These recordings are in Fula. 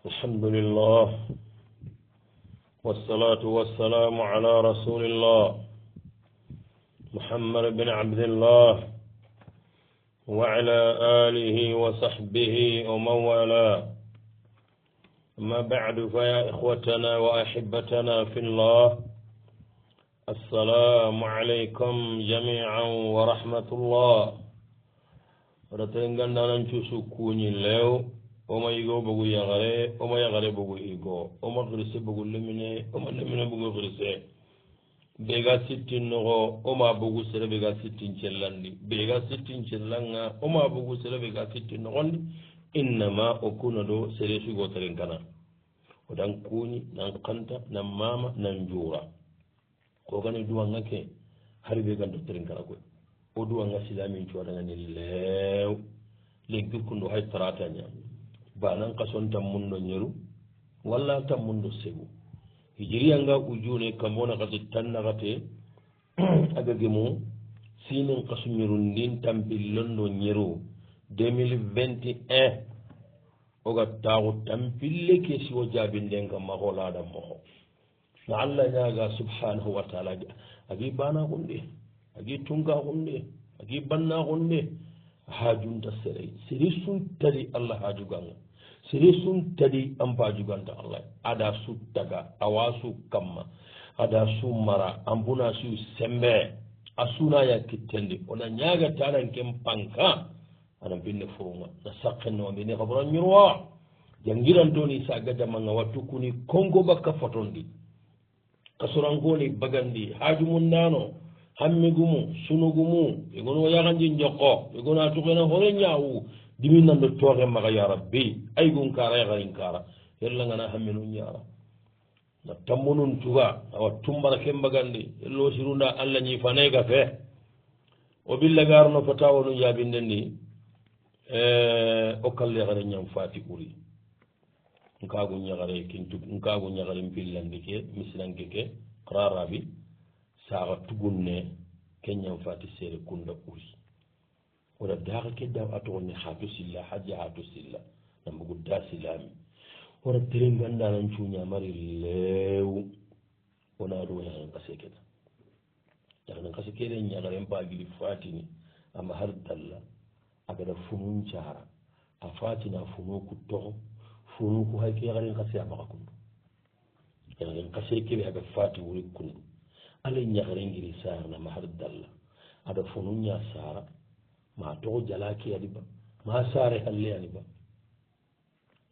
الحمد لله والصلاة والسلام على رسول الله محمد بن عبد الله وعلى آله وصحبه ومن والاه. أما بعد فيا إخوتنا وأحبتنا في الله، السلام عليكم جميعا ورحمة الله. ورتنغنا ننشوسو كوني ليو وما يغو بغو يغري وما يغري بغو يغو وما غرسي بغو لمني وما لمني بغو غرسي بيغا ستين نغو وما بغو سر بيغا ستين چلاندي بيغا ستين چلanga وما بغو سر بيغا ستين نغوندي إنما أكون دو سريسو غو ترنكنا ودان كوني نان قنطة نان ماما نان جورا كوغاني دوان نكي هاري بيغان دو ترنكنا كوي ودوان نسلامين چوانا نليو لكي كندو هاي تراتانيا banan kason tammundo nyeru walla tammundo segu hijriyanga ujune kambona kati tanna kate agagemu sinin kasunyeru ndin tampillondo nyeru 2021 oga tawo tampille ke siwo jabinden kam mahola adam moho na Allah nyaga subhanahu wa ta'ala agi bana hunde agi tunga hunde agi banna hunde hajunta sere sun tari Allah hajuganga sere sun tadi ampa juganta Allah ada su daga awasu kamma ada su mara ambuna su sembe asuna ya kitende ona nyaga tanan kem panka ana binne furuma na sakeno binne kabura nyurwa jangiran toni saga jamanga watukuni kongo bakka fotondi kasurangoni bagandi hajumun nano hammigumu sunugumu egono yaganji njoko egono atukena hore nyawu dimin nan do toge maga ya rabbi ay gun kara ya garin kara yalla ngana hamminu nyara na tamunun tuga awa tumbara kembagandi ello sirunda alla nyi fanay ga fe o billa garno fatawo no yabindendi o kalle gare nyam fati uri nkago nyagare kintu nkago nyagare pillandi ke mislanke ke qararabi saga tugunne kenyam fati sere kunda uri wala daga kedda atoni hatu silla hajja hatu silla nambu gudda silami wala terenganda nan chunya mari lew ona do yan kasekeda daga nan kasekeda nyagare mbagili fatini amma har dalla aga da funun chara a fatina funu ku to funu ku hayke garin kasiya baka kundu yan kasekebe aga fati wuri kundu ale nyagare ngiri sar na mahar dalla ada funun nya sara ma to jalaki adiba ma sare halle adiba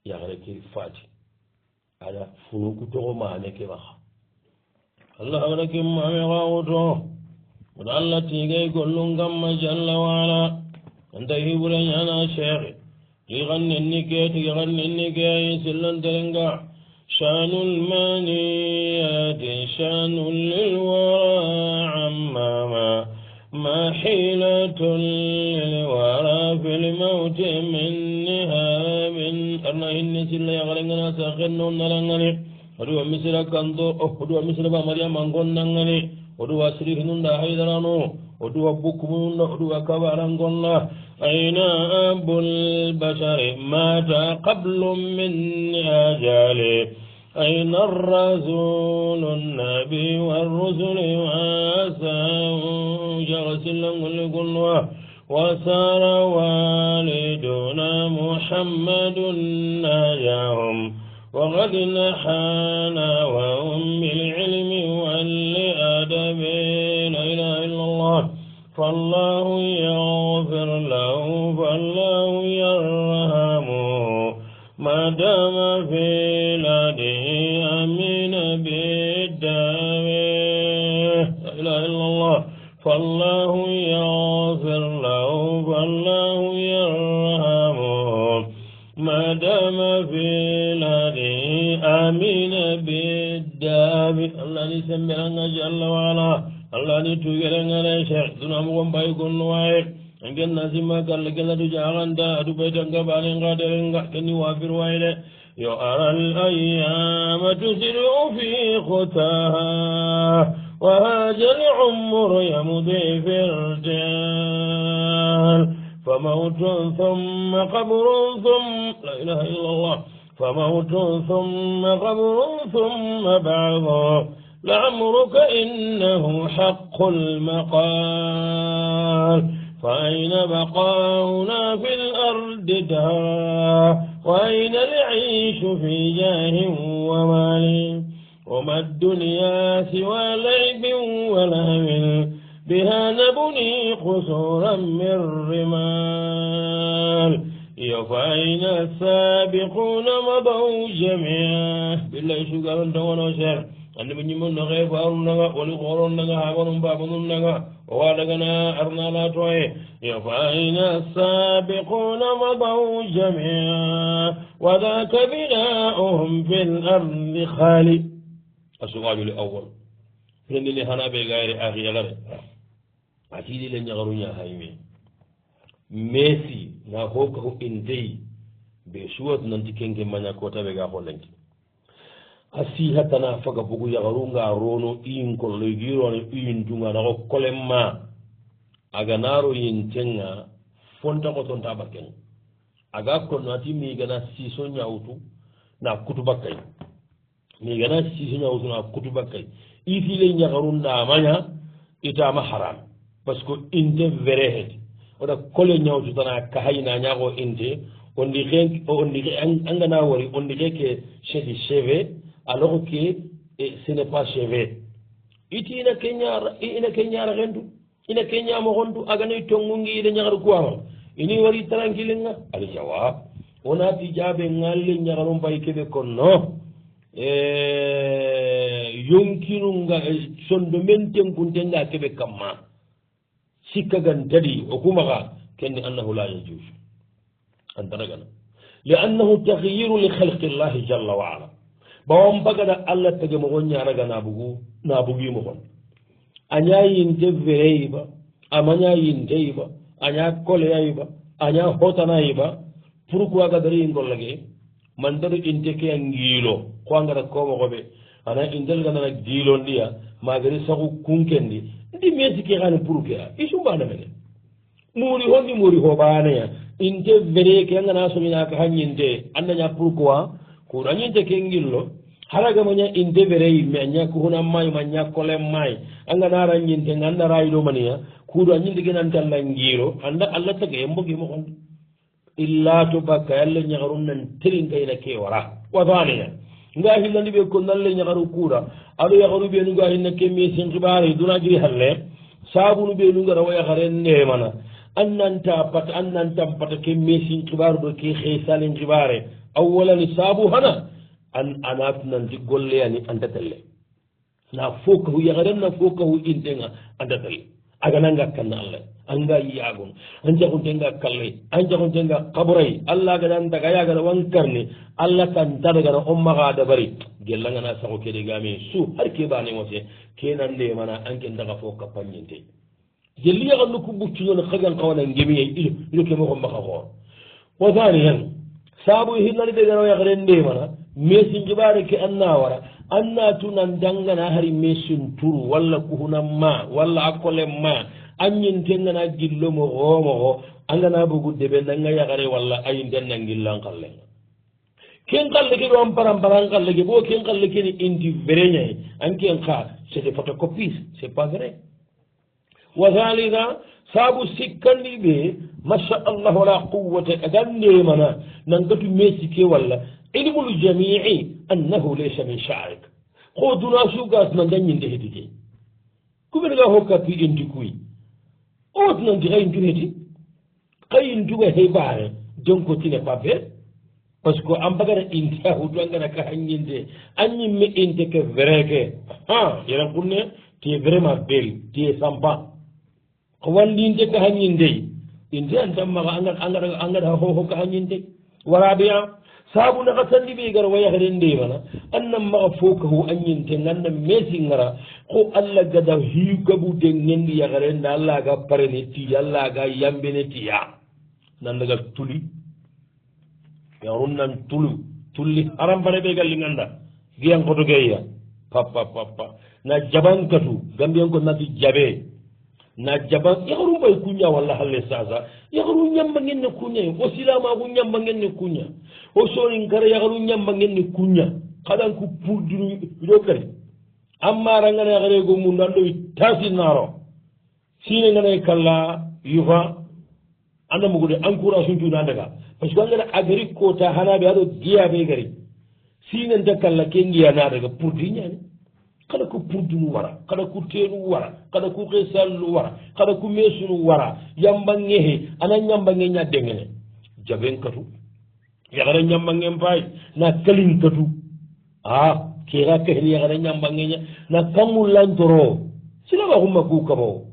ya gare ki fati ala funu ku to ma ne ke ba Allah walakin ma me gawto wala tigay gollum gamma jalla wala anda hiburan yana sheikh li ganni ke ti ganni ke sillan terenga shanul maniyat shanul lil wara amma ما حيلة للورى في الموت من نهاب أرنا إني سلا يغلقنا ساخنو نرنغني ودوا مثل كنتو ودوا مثل مريم أنقون نغني ودوا سريحنون دا حيدرانو ودوا بكمون ودوا كبارنقون أين أبو البشر مات قبل من أجالي أين الرسول النبي والرسل واساه جغسل كله وسار والدنا محمد ناجاهم وغد نحانا وهم بالعلم والأدب لا إله إلا الله فالله يغفر له فالله يرحمه ما دام في لاده أمين بالدم لا إله إلا الله فالله يغفر له فالله يرحمه ما دام في لاده أمين بالدم الله نسمعنا جل وعلا الله نتوغرنا شيخ دونامكم بايكون واي angin nasima kala kala du jaganda adu baytanga balenga derenga keni wafir waile yo aral ayyam tusiru fi khutaha wa haja al umr yamdi fi irjal فموت ثم قبر ثم لا إله إلا الله فموت ثم قبر ثم بعض لعمرك إنه حق المقال فأين بقاؤنا في الأرض دهرا وأين العيش في جاه ومال وما الدنيا سوى لعب ولهو بها نبني قصورا من رمال فأين السابقون مضوا جميعا بالله شو قالوا انت وانا شر أنا من يمون نغير فارون نغا ولقرون نغا حبرون بابنون نغا ووالغنا أرنا لا توي فأين السابقون مضوا جميعا وذاك بناؤهم في الأرض خالي السؤال الأول فلن اللي هنا بغير أخي يغري أتيدي لن يغرون يا هايمي ميسي نا هوكو إنتي بشوات ننتي كنك مانا كوتا بغا خولنكي asiha tana faga bugu yagarunga rono in kollo girone in dunga na kolemma aga naro yintenga fonta ko tonta bakken aga ko nati mi gana siso nyawtu na kutu bakkay mi gana siso nyawtu na kutu bakkay iti le yagarunda manya itama haram parce que inde verehet oda kole nyawtu tana ka hayna nyago inde ondi ren ondi angana wori ondi ke cheve alors que ce n'est pas chevé iti ina Kenya rendu ina Kenya mo hondu agana tongungi ide nyagar kuama ini wari tranquillinga ali jawab ona tijabe ngalle nyagarum bay kebe konno yonkinunga sondo menten kuntenga kebe kamma sikagan tadi okumaga kenni annahu la yajuz antaragana لأنه تغيير لخلق الله جل وعلا bawon bagada Allah tage mo gonya raga nabugi mo gon anya yinde vereiba amanya yinde iba anya kole iba anya hotana iba pourquoi ga dari ngollage man daru inte ke ngilo ko ngara ko mo gobe ana indel gana na gilo ndiya magari sagu kunkendi ndi mesi ke gani pourquoi isu bana mene muri ho bana ya inte vere ke ngana so mina ka hanyinde andanya pourquoi ko anyinte ke ngilo haraga manya inde berei manya ko huna mai manya kole mai anga nara nyinte nganda raido mania kudo anyinde genan talla ngiro anda Allah taga embogi mo on illa to baka yalle nyagarun nan tirin kayna ke wara wa thaniya nga hilandi be ko nalle nyagaru kura ado yagaru be nu ga hinna ke mi sin khibare duna giri halle sabunu be nu ngara waya kharen ne mana annanta pata ke mi sin khibaru do ke khaysalin khibare awwalan sabu hana an anat nan di golle yani andatelle na foka hu yagaren na foka hu intenga andatelle aga nanga kan Allah anga yagun anja kuntenga kalle anja kuntenga qabrai Allah ga dan daga yaga wankarni Allah kan daga na umma ga da bari gellanga na sako kede game su har ke bane wose kenan de mana anke daga foka panyinte jelli yaga nu ku buccu no khagan qawana ngemi ilo ke mo ko maka ko wa thaniyan sabu hinani de garo yagaren de mana mesin jibare ke anna wara anna tunan dangana hari mesin turu walla kuhuna ma walla akole ma anyin tengana gillo mo gomo angana bugu debe nanga yagare walla ayin den nangillan kalle ken kalle ke do param kalle ke bo ken kalle ke ni indi verenya anki en kha c'est des photocopies c'est pas vrai wa thalitha sabu sikkandi be masha Allah la quwwata adanne mana nangatu mesi ke walla علم الجميع أنه ليس من شعرك خذنا شوقات من دنيا دهدي كم نجا هوكا في إندكوي أوتنا نجاي ندهدي كاي ندوه هي باره دونكو تيني بابه باسكو أم بعدا إنتها هو دوانغنا كهنينده أني مي إنتك فريكه يرام كونه تي فريما بيل تي سامبا كوان لينده كهنينده إنتها أنتم ما أنغر هو كهنينده ورابيا sabu na kasandi be gar waya hande mana annam ma fokahu anyinte ngannam mesingara ko Allah gada hi gabu de ngendi ya garenda Allah ga parene ti Allah ga yambene ti ya nan daga tuli ya runnan tuli haram bare be galli nganda giyan ko to geya papa na jabankatu gambiyan ko nati jabe na jaban yagaru bay kunya walla halle sasa yagaru nyamba ngenne kunya o silama ko nyamba ngenne kunya o soni ngara yagaru nyamba ngenne kunya kadan ku purduru do kare amma rangana yagare go mun dando tasi naro sine ngana kala yufa anda mugude encourage tu na daga parce que ngara agri ko ta hanabe ado giya be gari sine ndakalla kengiya na daga purdinya ne kada ko purdunu wara kada ko telu wara kada ko xesallu wara kada ko mesunu wara yambangehe ana nyambange nya dengene jaben katu yagara nyambange mbay na kalin katu kira kehni yagara nyambange nya na kamul lantoro sila ba humma ku kabo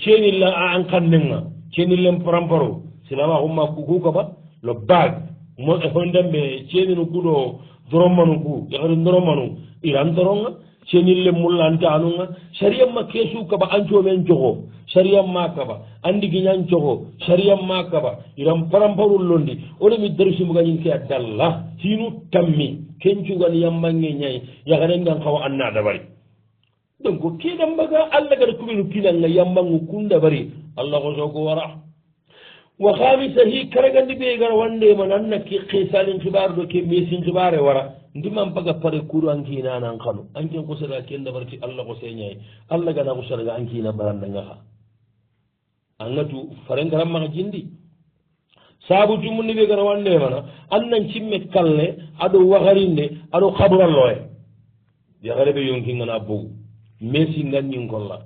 cheni la an kannenga cheni lem paramparo sila ba humma ku kaba lo bag mo hondambe cheni no kudo doromanu ku yagara doromanu iran doronga senille mullante anunga sharia ma kesu kaba ancho men jogo sharia ma kaba andi ginyan jogo sharia ma kaba iram paramparul londi ole mi dersi mu ganyin ke dalla hinu tammi kencu gan yammange nyai ya gaden gan kawa anna da bari donc ke dam baga alla gar kubinu kinanga yammangu kunda bari allah ko jogo wara wa khamisa hi karagandi be gar wande mananna ki qisalin khibar do ke mesin khibare wara ndimam paga pare kuru ankina nan kanu anken ko sada ken da barti allah ko senyai allah gana ko sada ankina baranda ngaha angatu farengaram ma jindi sabu jumunni be gara wande mana annan cimme kalle ado wagarinde ado khabra loye ya gare be yonki ngana bu mesi nganni ngolla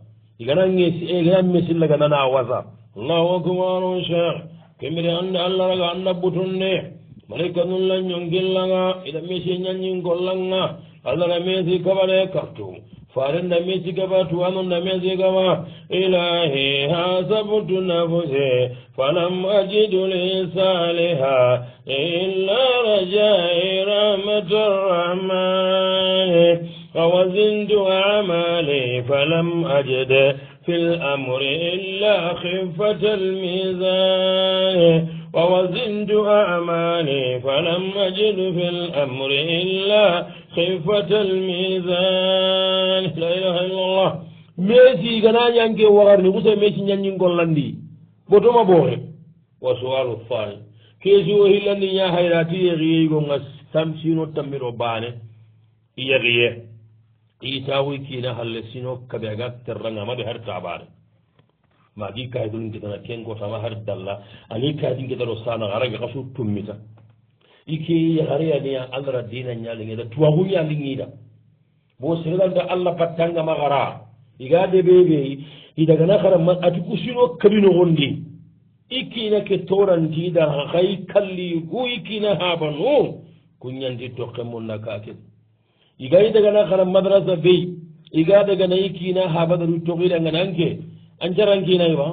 igana ngesi e gana mesi laga nana waza allahu akbar sheikh kemire anda allah raga anda butunne malaika nun la ñongillanga ida mesi ñañin gollanga allah na mesi kabale kartu farenda mesi kaba tuwanunda mesi kaba ilahi hasabtu nafsi falam ajidu li saliha illa rajai rahmatu rahmani fawazintu amali falam ajid في الأمر إلا خفة الميزان ووزنت أعمالي فلم أجد في الأمر إلا خفة الميزان لا إله إلا الله ميسي غنا يانكي وغارني وسا ميسي نيانين كولندي بوتوما بوخي وسؤال الثاني كيسي وهلندي يا حيراتي يغيي غونغا سامسينو تاميرو باني يغيي itawi kina halle sino kabe aga terranga made har tabare magi kay dun ngitana kengo tama har dalla ani kay din ngitaro sana garaga kasu tummita iki yare ya dia andra dina nyali ngida tuwagu nyali ngida bo siranda alla patanga magara igade bebe idaga na khara ati kusino kabino gondi ikina ke toranti da khay kalli gu ikina habanu kunyanti to kemunna kake igay daga na khara madrasa be iga daga na ikina habadaru togida ngananke anjaranki na ba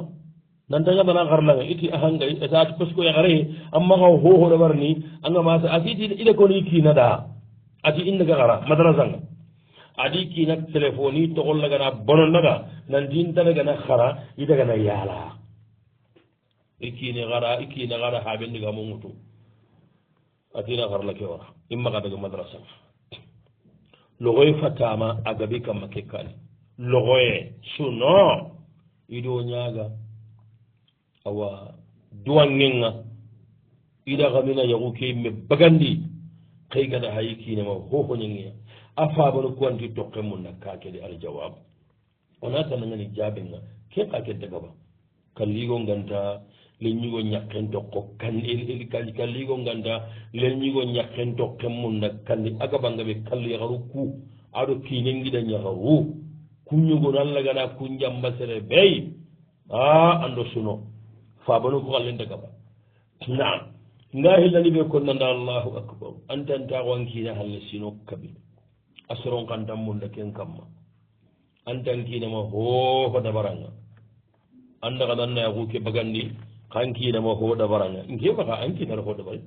nan daga bana garla iti ahanga ata kusko ya gare amma ga ho ho da barni anga ma sa asiti ida ko ni kina da ati inda ga gara madrasa nga adi kina telefoni to golla ga na bonon daga nan din daga na khara ida ga na yala ikine gara haben diga mo mutu atina garla ke wara imma ga daga madrasa logoy fatama agabi kam makekani logoy suno ido nyaga awa duwangenga ida gamina yagu ke me bagandi kay gada hayiki ne ma ho ho nyengi afa bano ko andi tokke mun nakake de al jawab ona tan ngani jabenga ke ka ke daga ba kalligo nganta leñigo ñakken tokko kan el kalligo ganda leñigo ñakken tokke mun na kandi agabanga ɓe kallu yakaru ku aɗo kinengiɗa ñakaru kuñugo nalla gana kunjambasere bey ando suno fabano ko allenta gaba naam nga hillani ɓe konnanda allahu akbar antantaako ankina halle sino kaɓi a soron kantan munda ken kamma antankinama hoho dabaranga anda kadannayaku ke bagandi kankinama hoɗa baranga nkemaka ankinata hoɗa bari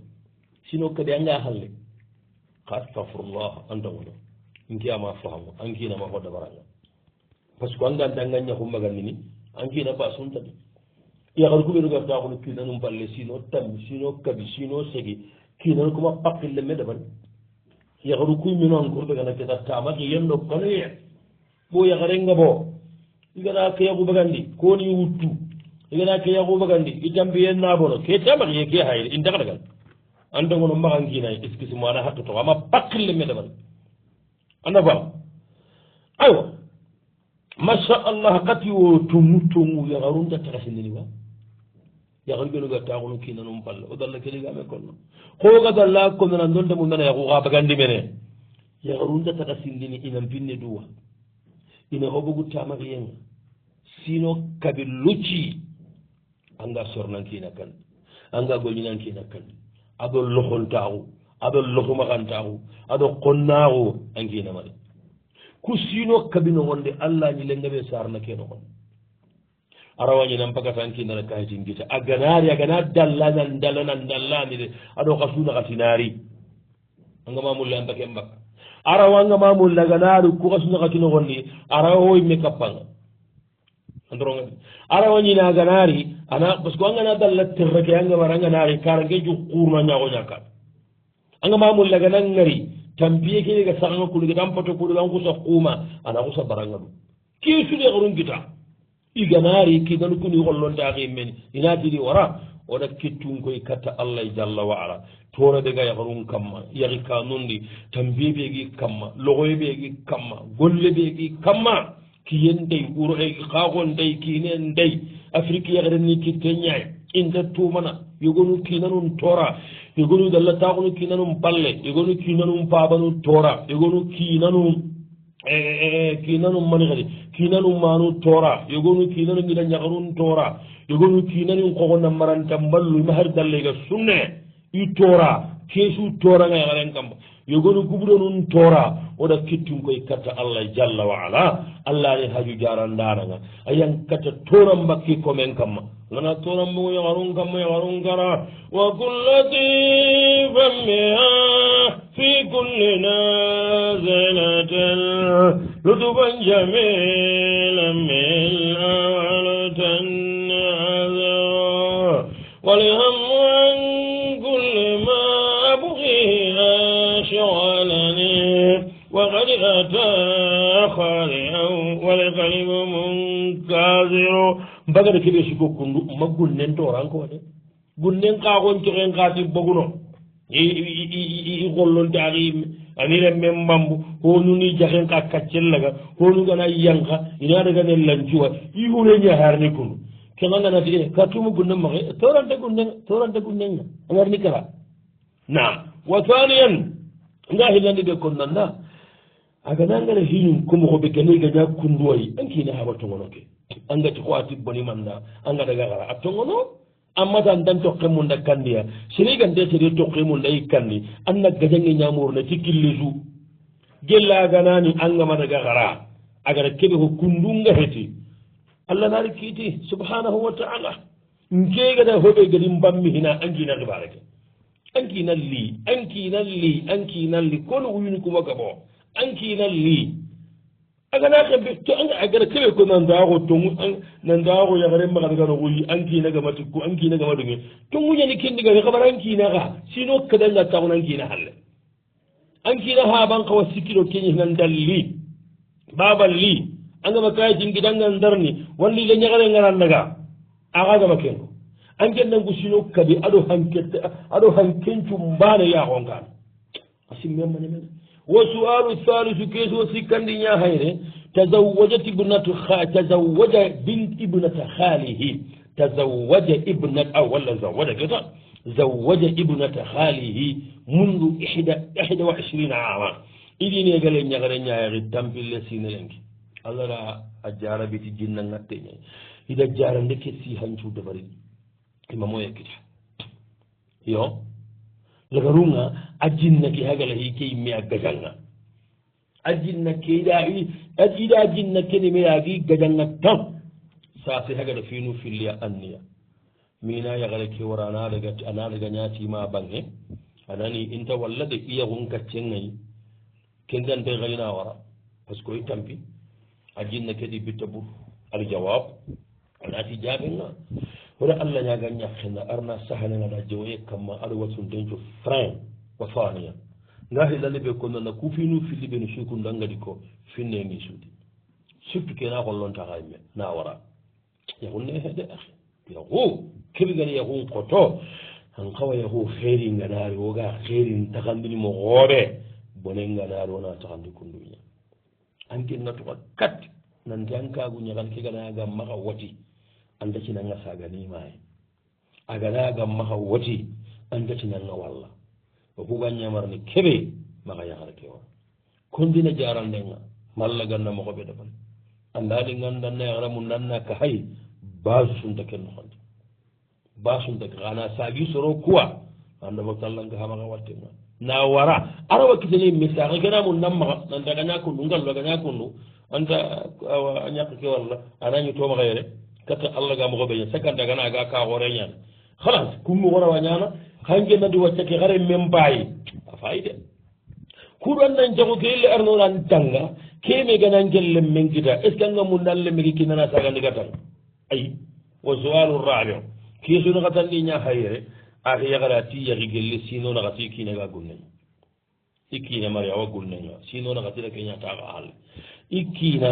sino kadi anga halle ka astahfirullah antagono nkiyama fahamu ankinama hoɗa baranga par ce que anganta angaña kumbagandini ankina ba suntati yakar kuɓeɗo gartakono kinanum palle sino tammi sino kabi sino segi kinan kuma pakkille me dabari yakaru kuymino encore ɓegana keta tamaki yenno kanoye ɓo yakarenga bo igana ke yagu bagandi ko ni wuttu igana ke yagu bagandi itambi en nabono ke tamak ye ke hayre indaga dagal anda ngono magangi nay excuse mo ana hatto to ama pakle me dabal anda ba ayo masha Allah qati wo tumutumu ya garunda takasindini wa ya gargelo ga taxunu kinanum palle o dalla keli game konno ko ga dalla ko nan donde mun nana ya ko ga bagandi mene ya garunda takasindini ina binne duwa ina hobugu tamariyen sino kabiluci anga sornan kina kan anga golñinan kina kan ado loxontaxu ado loxumaxantaxu ado qonnaxu angina mari ku sino kabino wonde allah ñi lengaɓe sarna ke noxon arawañi nan pagatan kinara kayitin gita a ganari a gana dallanan dallanan dallani de aɗo xa sunaxatinari angama mulle an bake mbak arawa angama mulle a ganari ku xa sunaxatinoxonni arawa woyimme kappanga andorongadi arawañina ganari ana parce que angana dalla terreke angamara anganari karange ju qurna ñaxo ñaka angama mulle a gana ngari tampiye kene ga saxanga kuluge tan poto kuluge an xusa quma ana xusa baranga ɗum ke sude xarun gita i ganari kinanu kuni xollonte axi meni inatidi wara oda kettun koy katta allah jalla wa ala tora ɓega yaxarun kamma yaxi kanundi tampiye ɓegi kamma loxoye ɓegi kamma golle ɓegi kamma kiyen ndey uro xaxon ndey kine ndey afrique yaxerenni kitte ñaay inta tumana yogonu kinanun tora yogonu dalla taxunu kinanum balle yogonu kinanum pabanu tora yogonu kinanum mani xadi kinanum manu tora yogonu kinanu ngida ñaxarun tora yogonu kinanum xoxona maranta mballu ima har dallega sunne i tora kesu toranga yaxaren kamba yogonu guburonun tora oda kettun koy katta allah jalla wa ala allah ne haju jarandananga ayan katta tora mbakki komen kamma ngana tora mbugo yaxarun kamma yaxarun kara wa kullatifan biha fi kulli nazilatin lutuban jamilan mil'awalatan azra walihammu an kulli ma abghiha شغلني وقد أتى خالئا والقلب منكسر bagada keɓe siko kundu ma gunnen toranko de gunnen kagon coxen kati boguno i gollonte axi aniren men mbambu honuni jaxen ka kaccellaga honu gana yanka ina dagane lancuwa i hune ñaharni kundu keganganati e kartumu gunnen maxe torante gunnenga angarni kara naam wa thaniyan nga hillandi ɓe kon nanda aga nangana hinum komo xoɓe gane gaña kunduwayi ankina haɓa togonoke angati ko a tibboni manda anga daga xara a togono ammatan dan toqe munda kandiya serigante sere toqe munda i kandi anna gajange ñamurna ti killesu gella ganani angama daga xara agata keɓe ko kundunga heti allah nari kiiti subhanahu wa taala nkegada hoɓe gadi mbammi hina angina xibareke ankinan li kono wuyuni kuma gabo ankinan li agana xembe to agara keɓe ko nandaxo tongu nandaxo yaxare maxadagano xuyi ankina gama tikku ankina gama dunge tonguñani kendigane xabar ankinaxa sino kadanga taxun ankina xalle ankina xaban xawa sikkino keñinan dal li babal li angama kaye jingidangan darni walli le ñaxare ngarandaga axa gama kenko anken nangu sino kadi aɗo hankencu mbane yaxongan asimmemane mene wa sualu thalithu keso sikkandi ña hayre tazawaja bint ibnata khalihi tazawaja ibnat aw walla zawaja keta zawaja ibnata khalihi mundu 21 ama iɗinegale ñagare ñayaxi tampille sinelenki allah ra a jarabiti jinna ngatteña ida jara ndeke si hancu dabari imamo yakkita yo lagarunga ajinnake hagala hike imme a gajanga ajinnake ida ajinnake ne meyagi gajanga tan sase hagala finu filliya anniya mina yagala ke wara anadaga ñatima bange anani inta walla de iyagun kaccengayi kendante gayna wara parce que i tampi ajinnake ɗi bitta bur aljawab anati jaɓenga wona allah ñaga ñakkena arna sahanengaɗa jewoye kamma aɗa watun denco frein wa faniya nga hilande ɓe ko nana ku finu filli ɓe no sukundu angadi ko finneni suudi surtout kena hollon taxay me na wara yaxun ne hede axi yaxu keɓe gani yaxun qoto an xawa yaxu xeeri nganaari woga xeerin taxandini mo xooɓe bone nganaari wona taxandi kunduña anke ngatuxa kat nanti an kaagu ñaxan ke ganayaga maxa wati anda cinanga saganimaye a ganayaga maxa wati anda cinanga walla o kuga ñamarni keɓe maxa yaxara ke wa kondina jarandenga malla ganna moxoɓe dabal andali gandanna yaxara mu nanna ka hay base sunta ke noxonde base sunta ke xana sagi soro kuwa anda fo tallanga xamaxa wattenga na wara arawa kitene message kenamu nammaxa nanta gaña kundu ngallo gaña kundu anta a ñaq ke walla anañu tomaxa yere katta allah ga moxo ɓeña sakanta gana ga ka xoore ñana xalas kummu xorawa ñana xange nadi wacca ke xare meme mbayi a fayi de kuɗo nan jago ke ile arnoran tanga keme gana ngelle men kita est ce que anga mu nalle megi kinana sagandiga tan ay wa soalu rabio kesuno xa tan ɗi ña hayere axi yaxara ti yaxi gelle sino naxati kinaga gulneñ i kiina mari awa gulneña sino naxatida ke ñataxa xale i kiina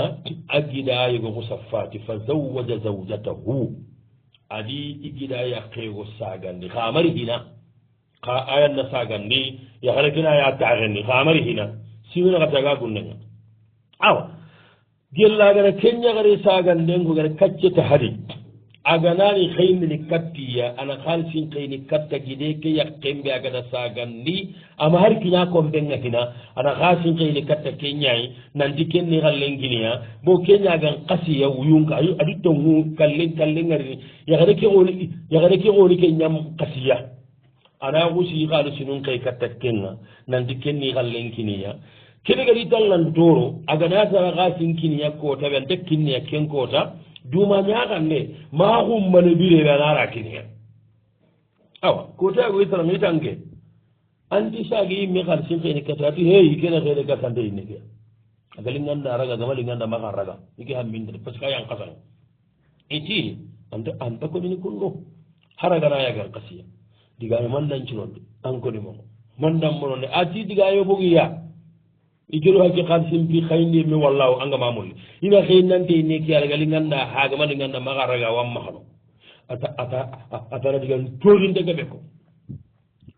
a gida yego xusa fati fa zawaja zawjatahu adi i gida yaqeego sagandi xa mari hina xa ayanna sagandi yaxara kina ya taxendi xa mari hina sino naxataga gulneña awa gellagana ke ñaxare sagandengogana kacceta hadi aganani xeynini kattiya ana xaalisin xeyni katta gide ke yaqembe agada sagandi ama har kiña kombenga hina ana xaalisin xeyni katta ke ñayi nanti kenni xallenginiya bo ke ñagan xasiya wuyunga adi tongu kallengarini yaxare ke xooni ke ñam xasiya ana xusi xaalisinun xey katta kenga nanti kenni xallenkiniya kene gadi tallantoro agana sara xaalisin kiniya koota ɓe anta kinniya ken koota duma ñaxan ne maxum mane bireɓe anara kiniya awa kotago itaranga itanke anti sagi yimme xar sin xene kata ati hey kene xene gasande inneke aga linganda raga gama linganda maxa raga ike xambinde parce que a yang xasanga iti anta konini kunno haragana yagan xasiya digame mandancunonde an konimoxo mandanmononde ati digayo bogiya ikelo hakke xaalisimpi xayndi mi wallahu angama molli ina xey nante neki araga linganda hagama linganda maxa raga wam maxano atara digan torindega ɓe ko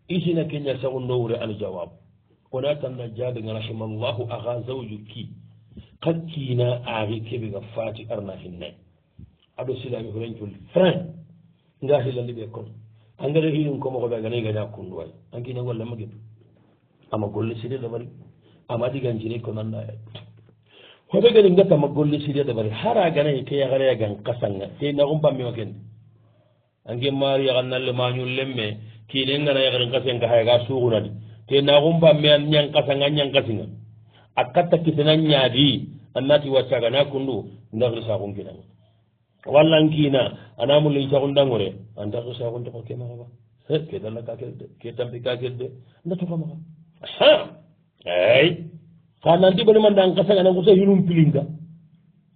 isina keña sagu ndowre aljawab ona tanna jaɓega rahimallahu axa zawju ki xa kiina axi keɓega fati arna hinnayi aɗo silami horencol frein nga xilandi ɓe kon engrais hinin komoxoɓe agana gaña kunduway ankina gollema gedu ama golle sire dabari ama digancine ko nannaya hoɓe gani gatama golle sire dabari hara ganayi ke yaxareyagan kasanga te naxum pammima kende anke mari yaxan nalle mañul lemme kine ngana yaxarin kasenga xayaga suxunadi te naxum pamme a ñangkasanga ñangkasinga a katta kisena ñaadi annati waccagana kundu ndaxri saxun kinanga walla nkina ana mulli saxundangore antaxri saxunte xo ke maxaba ke dalla kakel de ke tampi kakel de ndatoxa maxa ay xa nanti bani man dan kasanga nan kusa hinum pilinga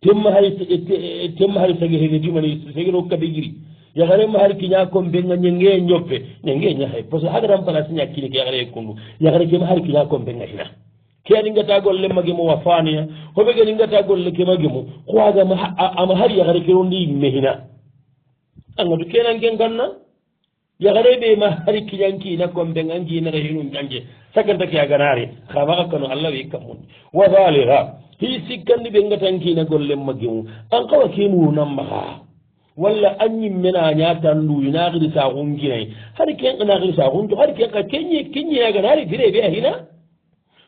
temma hay sage hege dimani segero kabigiri ya gare ma har kinya ko benga nyenge nyoppe nyenge nya hay parce que hagaram pala sinya kini ke gare kundu ya gare ke ma har kinya ko benga hina ke ani ngata golle magi mo wafaniya ho be gani ngata golle ke magi mo ko aga ma ama har ya gare ke rondi mehina anga du kenan gen ganna ya gare be ma har kiyanki na ko benga ngi na hinum janje sakanta ke aganari xamaxa kano allah wi kammun wa zaliha hi sikkandi ɓe ngatankina golle magemu an qawa kemuru nan maxa walla a ñimmena ñatan nduyi naxiri saxunkinayi hari ken naxiri saxunto hari ken xa keñeyaganari bireɓe a hina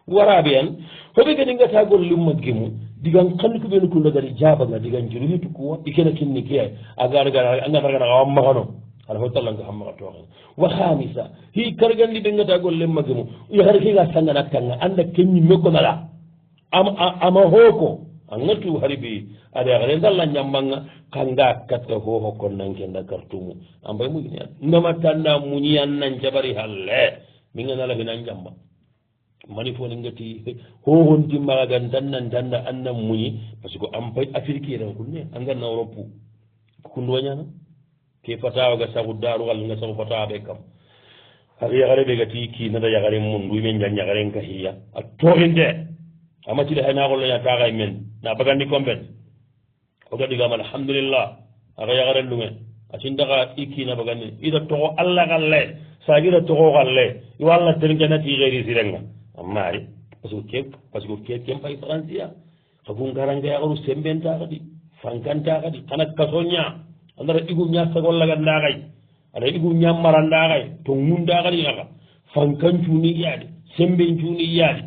waraɓeyan hoɓe gani ngata golle magemu digan xandiku ɓenu kundagari jabanga digan jiru hitukuwa ikena kinni ke a ngatagana xawa maxano ala fo tallanka hammaxa tooxen wa xamisa hi kargandi ɓe ngata golle magemu yaxare kega sangana kanga anda ke ñimme konala ama hooko a ngatu hari ɓe ada yaxare ndalla ñammanga kanga katta hoho konnankenda kartumu a mbay muñi ndamatanna muñiyan nan jabari halle mi nga nala hina njamba mani fo ne ngati hohonti maxagan tannan tanna annan muñi parce que am pay afrique yeran kunne a ngarna europe kunduwañana ke fatawaga sagu darugal nga sagu fatawaɓe kam haka yakare ɓe gati kinata yakare mundu men jan yakaren ka hiya a toxinte a macide hay naxolloña taxay men na bagandi compen oga digama alhamdulillah aga yagaren ɗume atindaga ikkina bagani ida togo allah galle sagira togo galle iwa allah terkenati xeeri sirenga amari parce que ken pay francia xagu ngaranga yaxaru sembenta xadi fankanta xadi xana kasoña andara igu ña sagollaga xay ada igu ña maranda xay to ngunda xadi axa fankan cuni yaadi semben cuni yaadi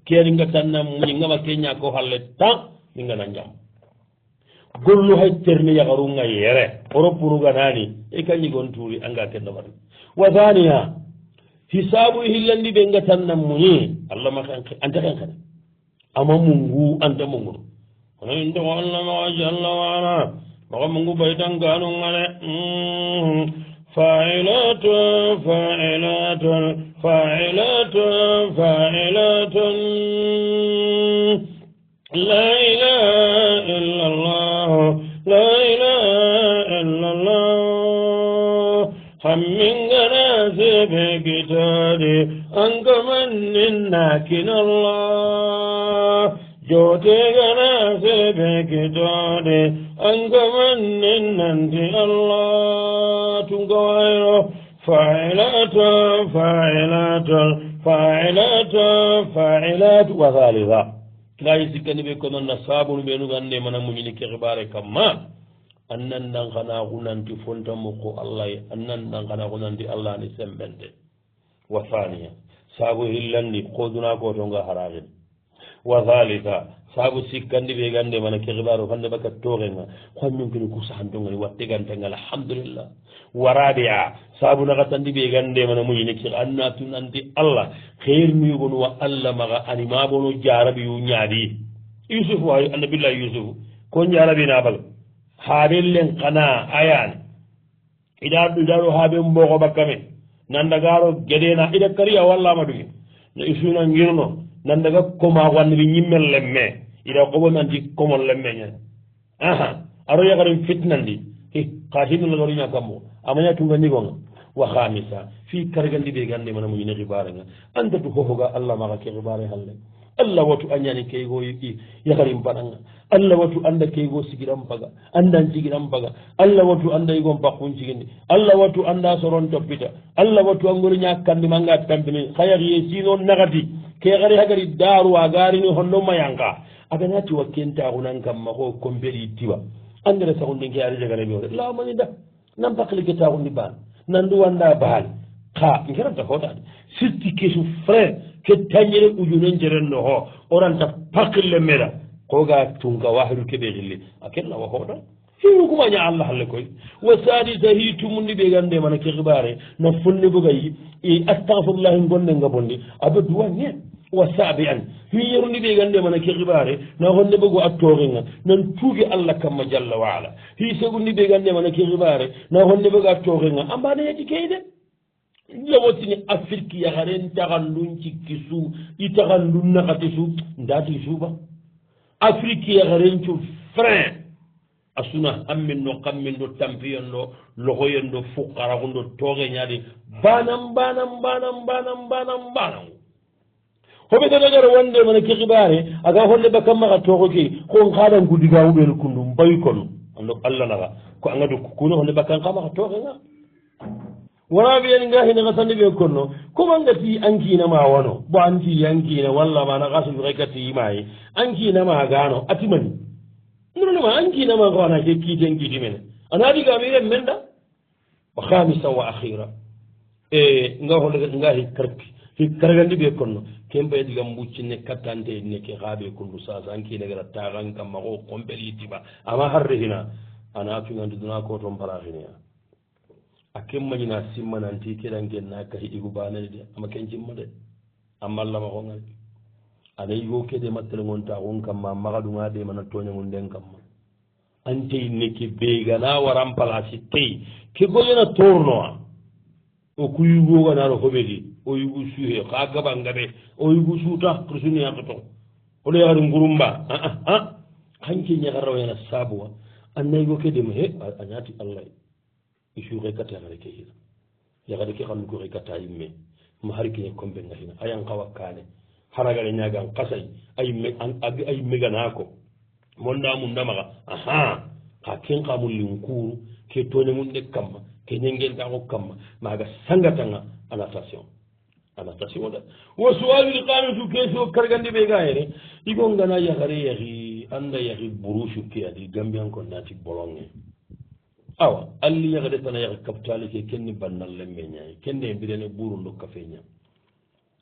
keringa tanna muñingama keña ko halle tan mingana ñam gollu hay terne yagarunga yere oropunuganani e kañigon tuuri anga kennabar wa thaniya hisabu hillandi ɓe ngatanna muñi allah ma anta ken kene ama mungu anta mungunu ono intoko allah maga jalla waala maga mungu baytanganungane fa'ilatun fa'ilatun fa'ilatun fa'ilatun la ilaha illallah la ilaha illallah hammin gana sebe kitari an gamannin nakin Allah jote gana sebe kitari an gamannin nanti Allah tungawairo fa'ilatun fa'ilatun fa'ilatun fa'ilatun wa thalitha layi sikkani ɓe ko noon na sabunu ɓenu gande mana muñini ke xibare kam ma annan nan xana xunanti fontamu ko allah ye annan nan xana xunanti allah ni sembente wa thaniya sabu hillandi koduna kotonga haraxin wa thalitha sabu sikkandi ɓe gande mana ke xibaro fande baka toxenga xoñunkini ku saxantongani wattegantenga alhamdulillah waraɓea sabu naxatandi ɓe gande mana muñini ke anna tunanti allah xeernuyugonu wa allah maxa animabono jarabiyu ñaadi yusufu ay annabillahi yusufu ko jarabi nabal haɓen len xana ayani idaɗo haɓe mboxo bakkame nandagaro geɗena ida kariya wallama ɗumi no isuna ngirno nandaga koma wanniɓe ñimmel lemme ida qoɓo nanti komon lemme ñen aha aro yakarin fitnandi xa hinulagoriña kammo amaña tunga ndigonga wa khamisa fi kargandi ɓe gande mana muñine xibarenga andatu fofoga allah maxa ke xibare halle allah watu a ñani keygo yakarin baɗanga allah watu anda keygo sigiran paga andan sigiran paga allah watu anda yigon pakkun cigindi allah watu anda soron toppita allah watu angori ñakkandi manga tampini xayaxiye sino naxati ke xari hagari daru a garini honno mayanka aganati wa kentaxunan kamma xo compeɗi tiwa andere saxundi ke ari jagane ɓeore lamanida nan pakli ke taxundi baan nandu wanda baal xa ngeranta hotade sirti kesu frère ke tañere ujunen jerenno ho oranta pakille meda koga tunga wahidu keɓe xilli a kenna wa hoota hirukumaña allah halle koy wa sadisa hi tumundi ɓe gande mana ke xibare na fonne bogayi astahfirullahi gonnenga bondi aɓe duwañe wa sabi an mi yerundi ɓe gande mana ke xibare na honne bogo a toxenga nan tuuge allah kamma jalla waala hi segundi ɓe gande mana ke xibare na honne bogo a toxenga a mbanayaji keyde lawotini afrique yaxaren taxandun cikki su i taxandun naxati su ndati suba afrique yaxaren cu frein a suna hammin no kammin do tampiyen do loxoyen do fuqaraxun do toxeñadi banam hoɓe gadagara wande mana ke xibare aga holle ba kam maxa toxo ke xon xaɗan gudiga wuɓenu kundu mbayi kono ando allah naxa ko anga do kuno holle bakkan xa maxa toxenga wona ɓiyani nga hene xasandi ɓe konno comme angati ankinama wano bo anti ankina walla mana xasufi xe gatiyimayi ankinama gano atimani nononema ankinama xoana ke kiiten kiti mene ana ɗigami ren men da wa hamisa wa akhira nga holle nga kargandi ɓe konno ken ɓay ɗigam mbuccinne kattante neke xaɓe kundu sasa ankine gara taxan kamma xo compeli tiɓa ama harre hina ana cungandi duna koton paraxineya a kemmañina simmananti keɗangenna kahi ɗigu banani de ama ken cimma de amallamaxonga ana yigo keɗe mattelengonta xun kamma maxa ɗunga de mana toñagun den kamma antey neke ɓegana waran place tey ke goyena tornoa o ku yugoganaro hoɓedi o yugu suhe xa gabangaɓe o yugu suuta pour suniyaqeton oɗo yaxari ngurumba xanke ñaxarawena sabuwa annayigo keɗema he a ñati allah isuxe kata yaxare ke hina yaxare ke xannu kuxe kata yimme ma har kine compe nga hina ayan xawa kane xaragare ñagan xasay ay megana ko monda mum ndamaxa aha ka ken qamullin kuru ke tone mun de kamma ke nyengen ta ko kamma maga sangatanga anattation da wa su'al al-qamatu keso kargande be gaere igo ngana ya gare yahi anda yahi burushu ke adi gambian ko nati bolonge awa alli ya gade tana ya kapitali ke kenni bannal lemme nyaay kenne birene buru ndo kafenya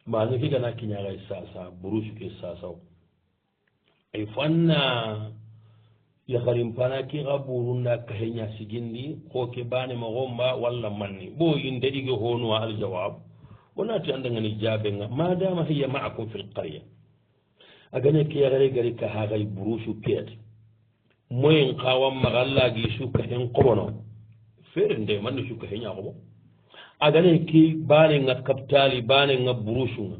ma ne figa na kinya ga sasa burushu ke sasa ay fanna ya garim pana ki ga buru nda kahenya sigindi ko ke bane mo gomba walla manni bo inde dige honu al jawab وناتي عندنا نجابنا ما دام هي معكم في القرية أجنك يا غري غري كهذا يبروشوا كيد موين قوام مغلا جيشوا كهين قبنا فيرن ده من يشوا كهين يعقوب أجنك بانينا كابتالي بانينا بروشونا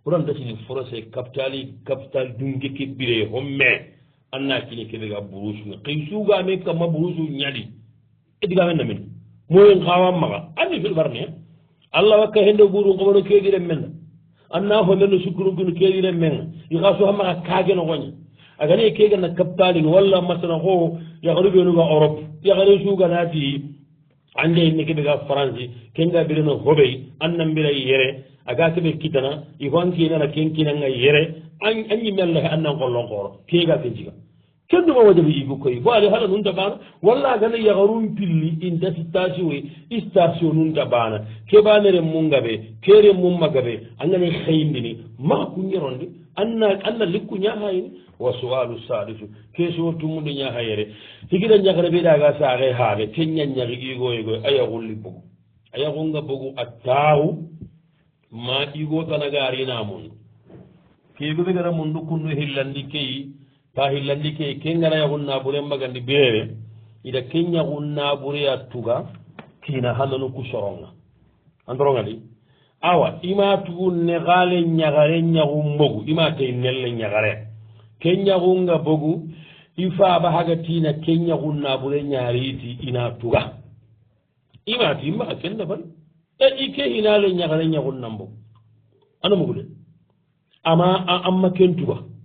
وران دشين الفرصة كابتال دونجي كبيرة هم أنا كني كبيرة بروشونا قيسوا جامي كم بروشوا نيادي إدي جامي نمين موين قوام مغا أني في البرنيه Allah wakka hendo buru ngono keedire men anna ho men sukuru gun keedire men yigaso hamma kaage no gonya agane keega na kaptali walla masana ho ya garugo no Europe ya garu suga nati ande ne kebe ga France kenga bireno hobey annam bila yere aga kebe kitana iwanki na kenkina nga yere anyi mella annan gollon goro keega kenjiga kendo ma wajabi yigo koy bo ali hala nun tabana walla gana ya garum pilli inda station nun tabana ke banere mungabe kere mummagabe angane khayndini ma ku nyironde anna likku nya hayni wa su'alu sadisu keso tumude nya hayere higida nyagare be daga saare haade tenya nyagi yigo aya gulli bugu aya gonga bugu attahu ma yigo tanagari namun ke go be gara mundu kunu hillandi kei ta hillandi ke kengana ya hunna bure magandi bere ida kenya hunna bure ya tuga kina hananu ku soronga andronga di awa ima tugu ne gale nyagare nyagu mbogu ima te nelle nyagare kenya hunga bogu ifa ba haga tina kenya hunna bure nyariti ina tuga ima timba kenda ban ike hinale nyagare nyagu nambo anu mugule amma kentuga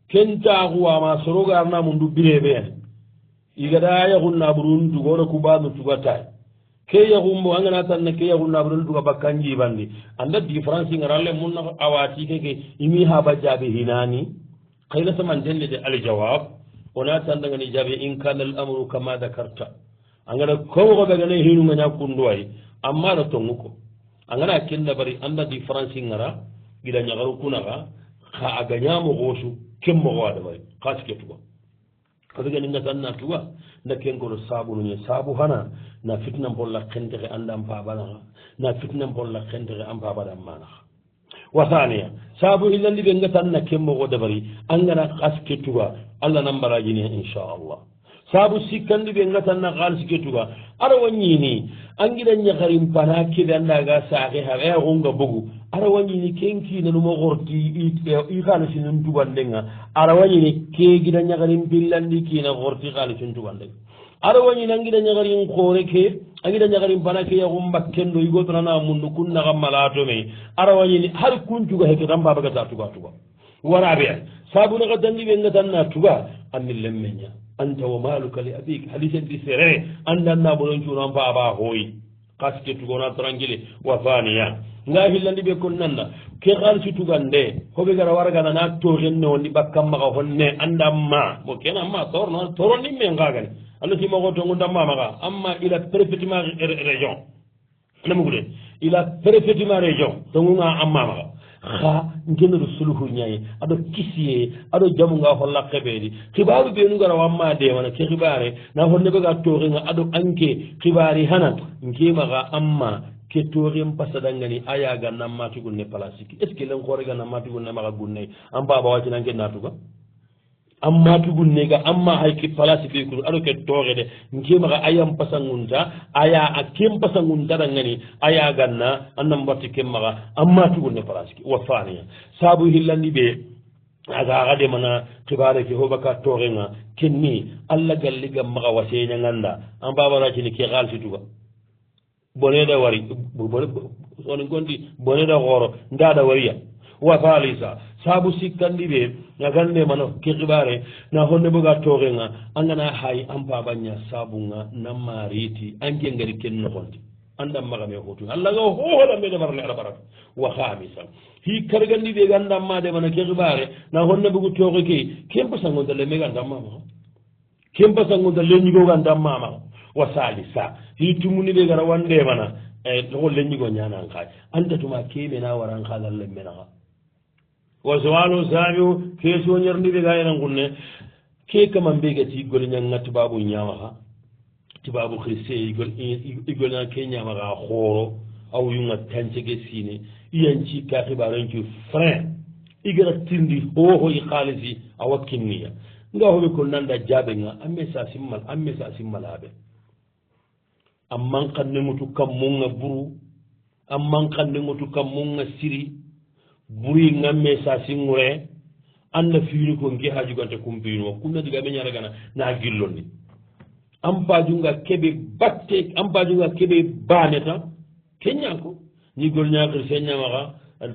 kenta huwa ma soroga arna mundu birebe igada ya hunna burundu gora kubanu tugata ke ya humbo angana tan ke ya hunna burundu ga bakanji bandi anda difference ngaralle munna awati keke imi haba jabe hinani khayla saman dende de al jawab ona tan daga ni jabe in kana al amru kama dakarta angana ko go daga ne hinu ngana kunduwai amma da tonguko angana kinda bari anda difference ngara gida nyagaru kunaga kha aganya mo gosu kemmo wada bari kaske tuba kadaga ninga tanna tuba na kengo sabu ni sabu hana na fitna bolla khendere andam pa bana na fitna bolla khendere am pa bana mana wa thaniya sabu illandi be ngatan na kemmo wada bari angana kaske tuba alla nambara jini insha Allah sabu sikandi be ngatan na kaske tuba ara wani ni angida nyagarim pana kidanda ga saage ha e gonga bugu ara wani ni kenki na mo gorti i khalisin ndubandenga ara wani ni ke gida nyagarim billandi ki na gorti khalisin ndubande ara wani nangida nyagarim khore ke angida nyagarim pana ke ya gumba kendo i gotana na mundu kunna gamalato me ara wani ni har kunju ga heke tamba baga ta tuba warabe sabu na gadandi be ngatan na tuba annil lemmenya anta wa maluka li abik hadithan di sere andan na bolon churan fa ba hoyi kaske tugona tranquille wa faniya nga hillandi be kon nanda ke khalsi tugande hobe gara warga na to jenne woni bakkam ma honne andamma mo kena ma torno toroni me ngagani allah si mo go to ngunda mama amma ila préfecture région namugude ila préfecture région to nga amma ma ha ngenodo suluhu nyaay ado kisiye ado jamu nga holla kebedi khibaru be nu gara wamma de wana ke khibare na honne be ga tori nga ado anke khibari hana ngima ga amma ke tori mpasada ngani aya ga namma tugun ne plastique est ce que len khore ga namma tugun ne maga gunne am baba wati nange natuga amma tugun ne ga amma hay ki plastique ko ado ke tori de ngima ga ayam pasangunta aya akim pasangunta ngani aya ganna annam batti kemma amma tugun ne plastique wa faniya sabu hillandi be aga gade mana khibare ki hobaka tori nga kenni alla galliga maga wasenya nganda am baba ra ni ke galsi tuga boneda wari on gondi boneda goro ndada wariya wa falisa sabu sikkandi ɓe agande mana ke xibare na honne boga toxenga angana hay an pabanya sabunga namma riti anke ngari ken noxonti andam maxame xotu allaga hoxoɗambe defarle ara barat wa xamisa hi kargandi ɓe gandamma de mana ke xibare na honne bogu toxe ke ken pasangonta le mega ndammamaxa ken pasangonta le ñigoga ndammamaxa wa salisa hi tumuni ɓe gara wande mana toxo le ñigo ñanan xaaj andatuma kemena waran xalalle menaxa wa suwalu sabiu keso ñerndiɓe ga yenan gunne ke kaman mbegati igole ñanga tubabu ñamaxa tubabu xirse igolena ke ñamaxa xooro aw yunga tancege sine iyanci ka xibarencu frein igara tindi hoho i xaalisi awa kinniya nga hoɓe ko nanda jaɓenga a mesa simmalaɓe a manqanne ŋutu kam munga buru a manqanne ŋutu kam munga siri buri ngamme sa singure anda fiini ko nge hajugante kumpino kunna diga be nyara gana na gillondi ampajunga kebe batte ampajunga kebe baneta kenyanko ni gol nyaakir senya maga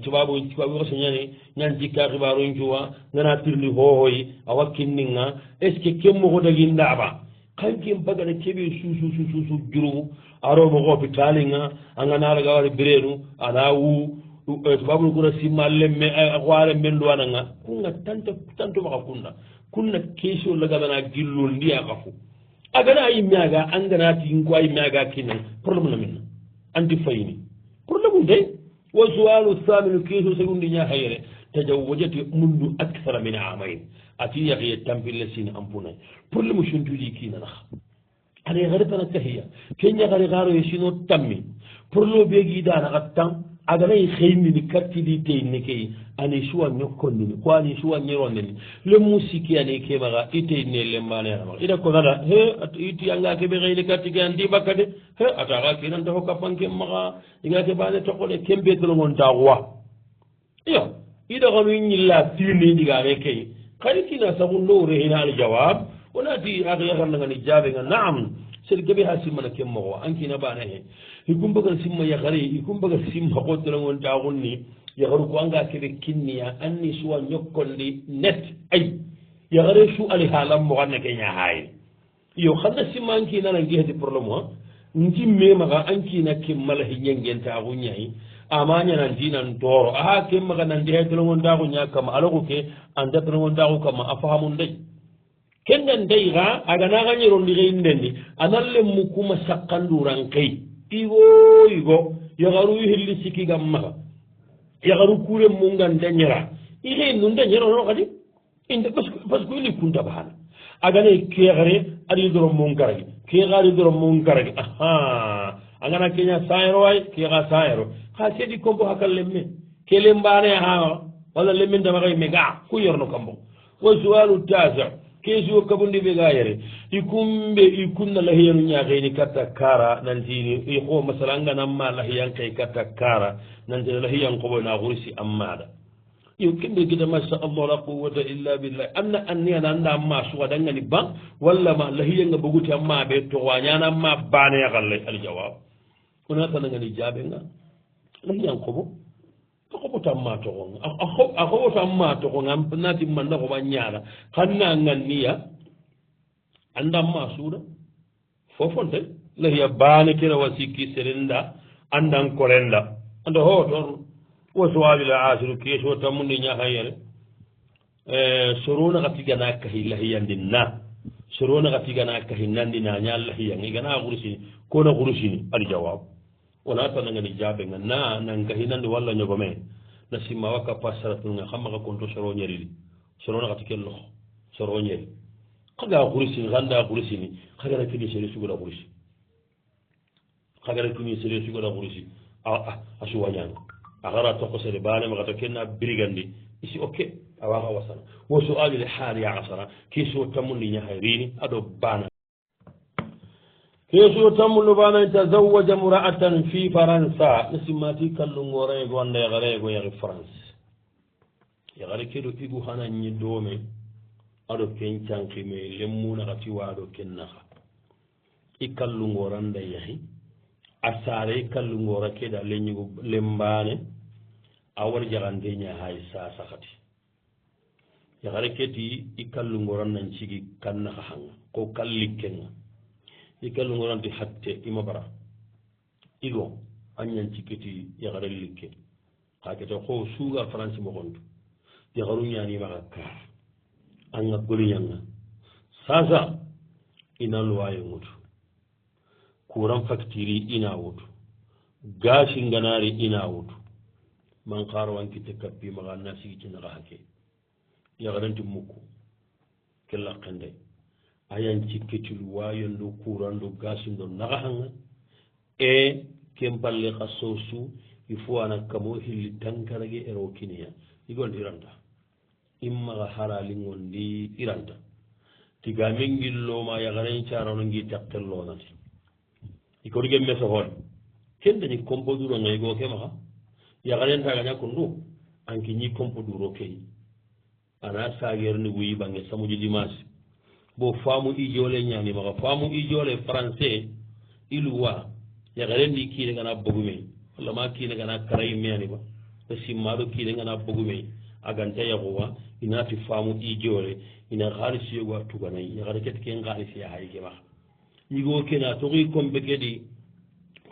tubabu ko senyani nyan jikka xibaro njuwa ngana tirni hohoyi awakinninga est ce que kemmo ko dagi ndaba kanki bagana kebe su juru aro mo hopitalinga angana raga wari birenu ana wu tubabu kuna simma lemme xware menduwananga kunga tanto maxa kunna question lagabana gillol ndiya xafu agana yimme aga anganati ko a yimme aga kinnan problème na minna anti fayini problème de wa sualu thaminu question segundi ña hayre tajawwajati mundu akthara min amain ati yaxiye tampille sine ampunay problème suntuji kinanax ane xare tana kahiya ke ñaxari xaroye sino tammi problème ɓeegi danaxa tan aganayi xeymini kartidi teyinne key ani suwa ñokkondini ko ani suwa ñerondeni le musiki ani kemaxa i teyinne lembaneanama ida konada iti anga keɓe xeyni karti ke anti bakka de ataxa kinanta fo kappanke maxa iga ke bane toqole kembe dolongontaxuwa iyo ida xanu ñilla tirni ndigame key xani kina saxundo rehina aljawab onati axiyaxarnangani jaɓenga naam sed keɓe ha simmana kem moxo ankina bane he ikum baga simma yakari ikum baga simma qotolangon taxunni yakaru ko anga keɓe kinniya anni suwa ñokkondi net ay yakare su ali halam moxanna ke ñahaye iyo xanna simma ankina nangi heti probléme a njimme maxa ankina ke malahi ñengentaxu ñayi ama ñanantinan tooro axa ke maxa nandi hetolongon taxu ña kama alaku ke anda tolongon taxu kama a faxamu ndey kenga ndey xa aganaxa ñerondi xey ndendi anan le mukuma saqanduran key igo yagaru hilli siki gam maga yagaru kure mungan dañera ihe nun dañera no kadi inde parce que ili kunta bahana agane kegare ari doro mun karagi kegari doro mun karagi aha agana kenya sayro way kega sayro ha sedi kombo hakal lemme kele mbane ha wala lemme ndama kay mega ku yorno kambo wa sualu tasa kesuo kabundi ɓe ga yere ikumɓe ikunna lahiyanu ñaxeni katta kara nantini ixo masala anganamma lahiyan kay katta kara nantini lahiyan qoɓo na xursi ammaɗa yo kemɓe gida masa allah la quwata illa billah anna anniyana anda amma suwadangani ban walla ma lahiyanga boguti amma ɓe toxwañanamma baneyaxallay aljawab ona tanangani jaɓenga lahiyan qoɓo a xoɓotanma toxonga a xoɓotanma toxonga natimmanna xoɓa ñaana xanna nganniya andanma suuda fofonte lahiya baane kirawa sikki serenda andan korenda anda howotor wo sowabila asiru keso tammundi ñahayere sorona xa tigana kahi lahiyandin na sorona xa tigana kahi nandina ña lahiyan igana xursini kona xursini aljawab wona tanangani jaɓenga na nankahi nandi walla ñogome na simma wakka passaratunga xammaxa konto soro ñeridi sorona xati ken loxo soro ñeri xaga xursini xanda xursini xagana kini sere sugoda xursi xagana kini sere sugoda xursi a suwañanga a xara toqo sere banemaxata kenna brigandi isi ok awaxa wasana wo sualile xaaliya xasara keso tamundi ñaxa rini aɗo bana keso tammundu bana tazawaja mura'atan fi faransa nasimati kallungorego wanda yaxarego yaxi france yaxare keɗo igu xana ñiddome aɗo ken cankime lemmunaxati waɗo ken naxa i kallungoranda yaxi a sare i kallungora keɗa leñigo lembane a war jaxante ñahay sasaxati yagare keti i kallungoran nan cigi kannaha hanga ko kallikkenga i kallungoranti hatte ima bara igo anyan ciketi yagare likke ka kete ko suga france mogontu yagaru ñanimaxa kar anga goliñanga sasa ina luwaye ŋutu courant facture ina wutu gasi nganari ina wutu man xaro wankite kappi maxa na sigi cinaxa hake yaxarenti mukku ke laqende ayan cikketi luwayendu courantu gasindo naxaxanga e ken palle xa sosu il faut ana kamo hilli tankarage ero kiniya igon iranta immaxa haralingondi iranta tigame ngilloma yaxaren carano ngi teqtellonati ikorige mese hoon ken dañi compoduronga igo ke maxa yaxaren tagaña kundu anki ñi compoduro key ana sagerni wuyi bange samuji dimanche bo faamu ijole ñani maxa faamu ijole français iluwa yaxaren ndi kiine gana bogume walla ma kiine gana karayi meani ba e simmaɗo kiine gana bogume aganta yaxuwa inati faamu ijole ina xaalisi yogo a tuganayi yaxare ket ken xaalisi a hayke maxa ñigo kena toxi compe kedi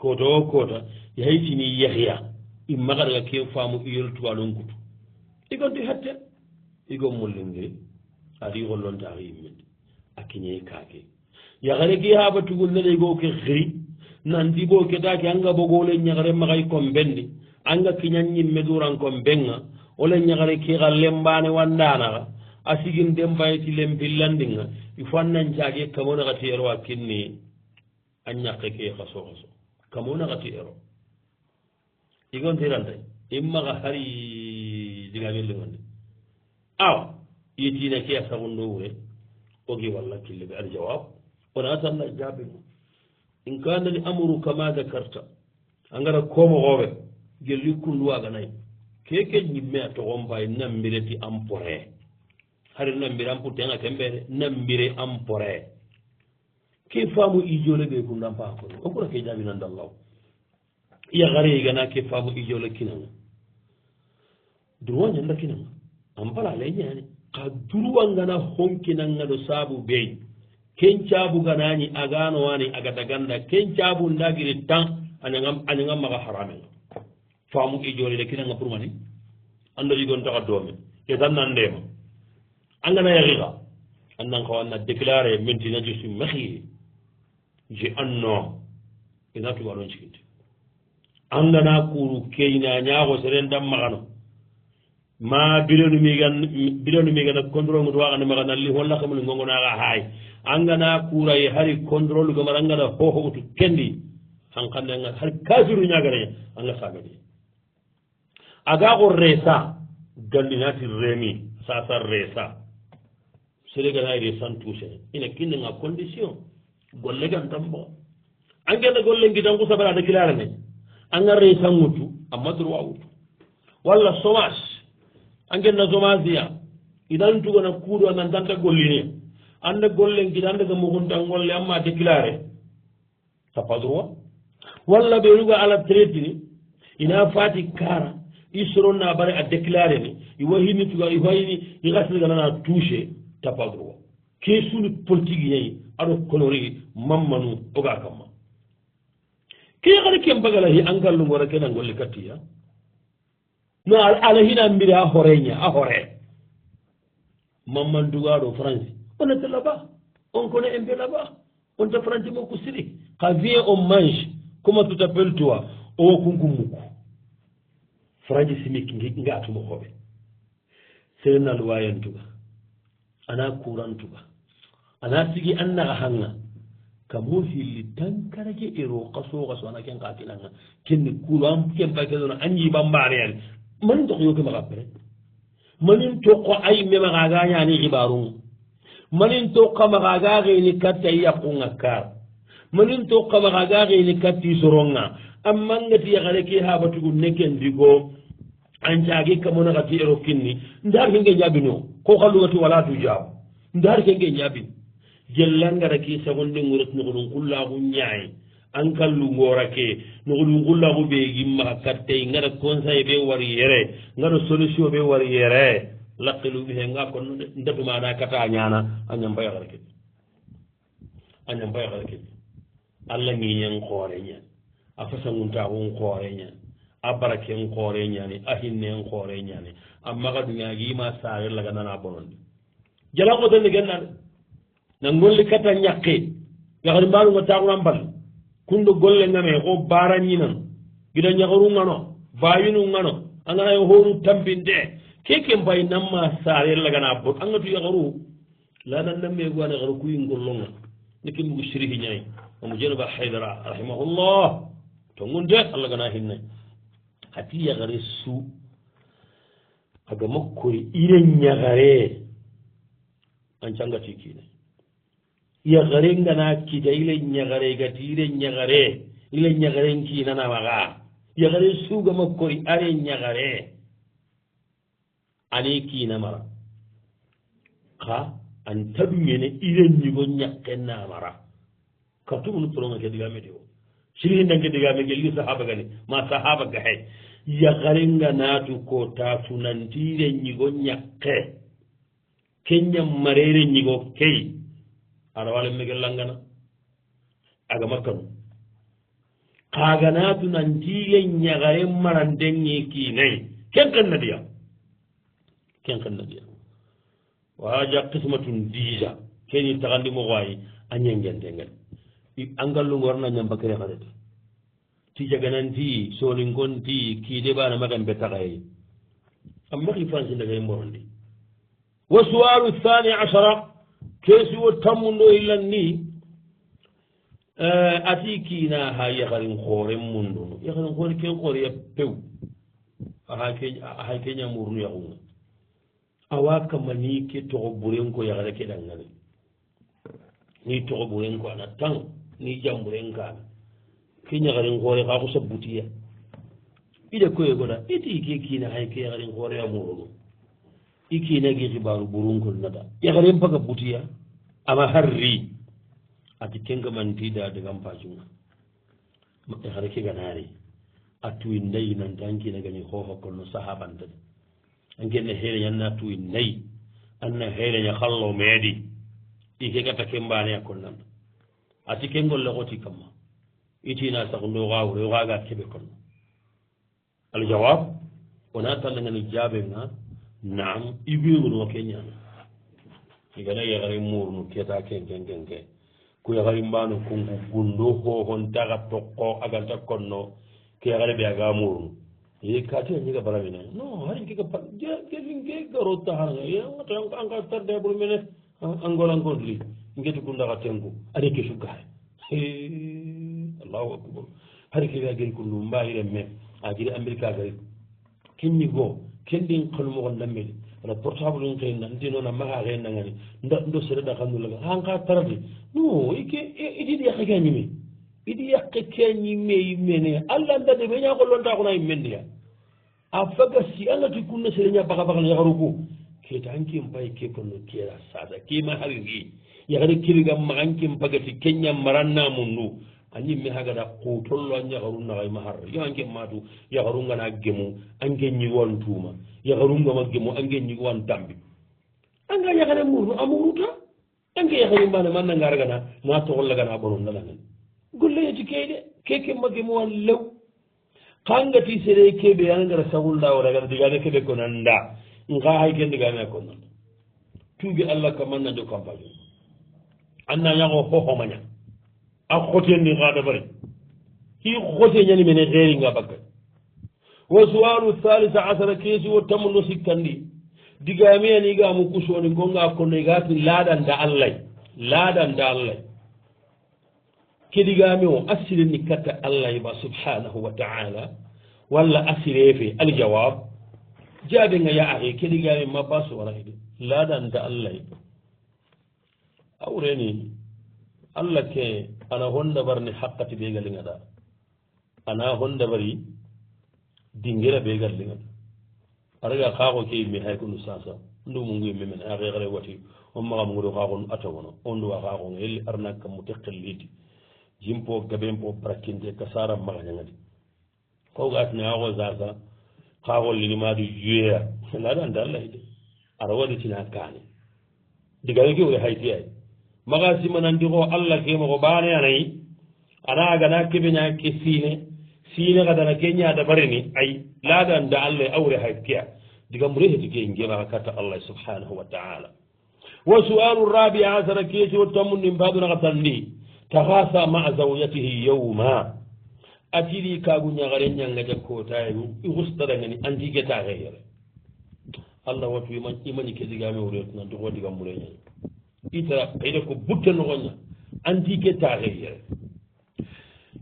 kota o kota yaxaytini yaxya i maxarga ken faamu iyol tugalon kutu igonti hatte igo mollengiri adi xollontaxi yimmende a kiñe kake yaxare ke haɓa tugul nene igo ke xiri nanti bo ketake anga bogole ñaxare maxay combendi anga kiñan ñimme duran combenga ole ñaxare ke xa lembane wandanaxa a sigin dembayeti lempillandinga il faut annancage kamo naxati ero a kinni a ñaqe ke xaso xaso kamo naxati ero igontirantay immaxa hari digamelingandi awa yetina ke a saxundo wure ogi walla killeɓe aljawab ona tanna jabinga in kanani amuru kama dakarta angara komoxoɓe gelli kunduwaganayi keke ñimme a toxon mbay nambireti empore hari nambire an puttenga kembere nambire empore ke faamu ijole ɓe kundan paakono o kura ke jabinandallaw yaxare igana ke faamu ijole kinanga duruwa ñanda kinanga an bala le ñani xa duruwangana honkinanga ɗo saabu ɓey ken caabu ganañi aganowani aga daganda ken caabu ndagiri tan añanga maxa haramenga faamu ijole le kinanga pour mani ando igon taxa doome etan nan ndema angana yaxixa annan xaw anna déclaré maintenant je suis marié je anno ina tubaɗon ciginte angana kuru keyna ñaaxo seren dam maxano ma birenu migana contrôle ngutu waxane maxa nalli holla xamuni ngongonaxa haay angana kuray hari contrôle gamar angana xooxogutu kendi xanqanenga har kafiru ñaganaña anga sagadi aga xo reesa gandinati remi sasa reesa sereganay reesan touché ina kinnenga condition golle gantambo angena golle ngitan ku sabarade kilarane anga reesan ŋutu amma droit wutu walla chômage angena chômage ya idan tugona kuuɗo nan tanta gollinia anda golle ngita andaga muguntan golle amma déclaré ça pas droit walla ɓenuga ala traitini ina fati kara i soronna bare a déclaré ni i wahini tuga i wayini i gasirganana touché t'as pas droit ke suni politique ñayi aɗo colori mammanu oga kamma ke xara ken bagala hi angallungora kena golle kattiya no ala hina mbiri a horeña a hore mamman dugaɗo france on était là-bas on connaît un peu là-bas on te franci mo kusiri xa vient on mange comment tu t'appelles toi owo kunku mukku franci simik nga atumo xoɓe serenal wayentuga ana kurantuga ana sigi annaga hanga kamo hilli tankarake ero kaso ana ken kakinanga kenni kuran ken pakedono anji bambareyani manin toko yoke maga pere manin toko ay memaga gañani xibarunga manin tokka maga ga xeni katta yaqunga kar manin tokka maga ga xeni katti soronga ammangati yaxare ke habatugu neken digo ancagi kamona xati ero kinni ndar kenge jabino ko xallugati wala tu jaabu ndar kenge jabin jellangara ki sagonde nguret noxoɗum qullaxu ñaayi an kallu ngorake noxoɗum qullaxu ɓe gimmaxa kattey ngara conseil ɓe war yere ngara solution ɓe war yere laqilu bihe nga konno de ndatumaɗa kata ñana a ñambaya xara keɓe a ñambaya xara keɓe allah ŋiñen xoore ñani a fasanguntaxun xoore ñani a baraken xoore ñani a hinnen xoore ñani a maxa duñagima saare laga nana bonondi jala xotandi genna de na ngolli kata ñaqe yaxari mbaɗunga taxunan mbal kundo golle ngame xo barañinan gida ñaxaru ngano bayinu ngano a ngana horu tampinte keke mbay namma saare lagana bon angatu yaxaru lanannammeguane xaru kuyi ngollonga niki mbugu sirihi ñayi omo jenaba haydara rahimahullah to ngunde allah gana hinne hati yaxare su agama koy ire ñaxare an cangati kiine yaxare ngana kita ile ñaxare gati ile ñaxaren kiinanamaxa yaxare sugama koy are ñaxare ani kiinamara xa an taɗumene ire ñigo ñaqennamara kartumunu toronga ke digame di o sirihindanke digame ke li sahaba gani ma sahaba gahe yaxarenga naatu ko tafunantire ñigo ñaqe keñam marere ñigo key aɗa wale mege langana agama kanu xaga naatu nantile ñaxare marandenŋe kiinayi ken ken nadiya waja qismatun dija keni taxandi moxoayi a ñengentengen angallungorna ñambakere xareti ti jagananti soninkonti kiide ɓana maxen be taxaye a maxi francindagaye mborondi wa sualu thani ashara kesuwo tammundo illan ni ati kiina ha yaxarin xooren mundono yaxarin xoore ken xooreya pew axa keñamurnu yaxunga awa kama ni ke toxo buren ko yaxare ke ɗangane ni toxo buren ko ana tan ni jamburen kana ke ñaxarin xoore xa xusa butiya ida koye goda iti ke kiina xay ke yaxarin xoore a murono i kiina ge xibaru burun ko nata yaxaren paga butiya ama harri ati kengamantida degam pacunga yaxare ke ganari a tuyin ndayi nanta an kiina gani xooxa konno sahabantade angenne heereña anna tuyi nayi anna heereña hallo meedi i kegata ke mbaneya kon nan ati ke ngolle xoti kamma itina sax ndo xawure o xaga keɓe konno aljawab wona tallangani jaabenga naam i ɓiruno ke ñana igana yaxari murnu keta kenkenkenke ku yaxari mbano kungu gundo xooxon taxa toqo aganta konno ke yaxare ɓe aga murnu ye kati a ñiga baramine non hari kega gelinge garo taxanga anga tarde bur mene angolangodli ngeti kundaxa tenku ani ke sugaxe allahu akbar hari kega geri kundu mbaxiren me a jiri amerique a gari ken ñigo ken ɗin xanumoxon nammedi ana portable n xeyna ndinona maxa xe nangani ndo sereɗa xanulaga anga tarade non idi yaqe ke ñime idi yaqe ke ñime yimene allah ndade ɓe ñaxollontaxuna yimmendiya a faga si angati kunna sereña baxa baxana yaxaru ko keta an kem pay ke konno kera sasa kema hariri yaxari kiriga maxan kem pagati keña maranna mundu a ñimme hagada qutollo a ñaxaru naxay ma harra yo anke matu yaxarungana gemu ange ñigowan tuma yaxarungama gemu ange ñigowan tambi anga yaxare murnu a muruta ange yaxari mbane man nanga ragana na toxollagana bonon nanangen golleyeti key de keke ma gemuwan lew kangati sere keɓe angara sahulda o ragana digame keɓe ko nanda nga hay ken digame ko nanda tuubi allah ka mannande campagne anna ñago hohomaña a xotendi xa dabari hi xote ñani mene xeeringa bakka wa sualu halisa asara keesi wo tamundo sikkandi digame anigamu kusoni gonga konno igati laɗanda allay ke digame o asirini katta allah ba subhanahu wa taala walla asirefe aljawab jaabenga ya axe ke digame mabba sowarayde laɗanta allah awreni allah ke ana hondabarni haqqati ɓe galliŋaɗa ana hondabari dingira ɓe galliŋaɗa araga xaaxo ke yimme hay konu sasa ndumungu yimme mene a xeexare wati on maxamungudo xaaxon atagono on nduwa xaaxonga yelli arna kammu te qelliti jimpo gaben po brakinte ka sara magañangadi ko gatine axo sasa xaaxol linimadu juyeya laɗanta allah de ara waditina kaane digame ke wure hayti ay maga simanandi ko allah kema ko baane anayi ana gana keɓeña ke siine kadana ke ñaada barini ay laadanda allah awre haytiya digam reheti ke ngemaa katta allah subhanahu wa taala wa sualu rabi asara keesi wo tammundi mbaɗunaka tan ndi tahasa maa zawjatihi yawma atiɗi kaagu ñagare ñanga jakkotaye i hustarangani antigetaxe yere allah watu imañi ke digame wuretunanti ko digam mureñani itara ida ko butte nogoña antigetaxe yere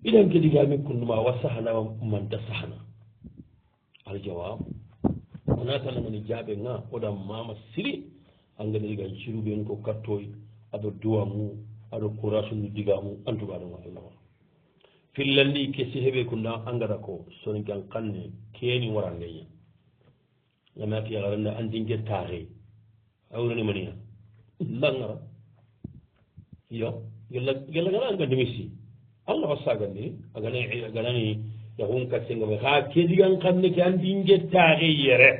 idan ke digame kunduma wa sahana manta sahana aljawab onatanangani jaaɓe nga oɗan mama siri angani digan ciruɓen ko kattoy aɗo duwamu aɗo couragenu digamu antubaɗoma allah fillandi kesi heɓe kunda angada ko soni gan kanne keni warangeña ganati yagarande andingue taxe awrani maniya langara yo gella gana angandimisi allah wa sagandi aganani yahun kassengame ha kedigan kanne ke andingue taxe yere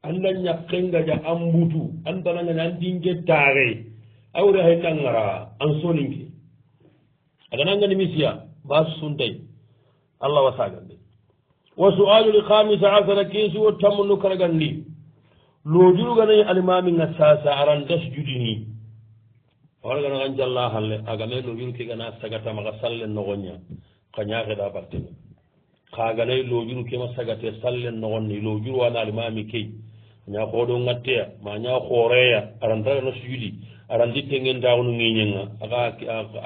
anda ñakkengaja ambutu antanangani andingue taxe awre hay langara an soninke aganangani misiya basu suntay allah wa sagandi wa sualu lhamisa asara keesi wo tammuno karagandi lojuruganayi alimaminga sasa aran dasjudini waraganagan jalla halle agame lojuru ke gana sagata maga sallen nogoña ka ñaxeɗa bartene kaganayi lojuru kema sagate sallen nogonni lojuru wana alimami key ña xooɗo ngatteya ma ña xooreya arantagana sujudi arandi tengen daxunu ngiñenga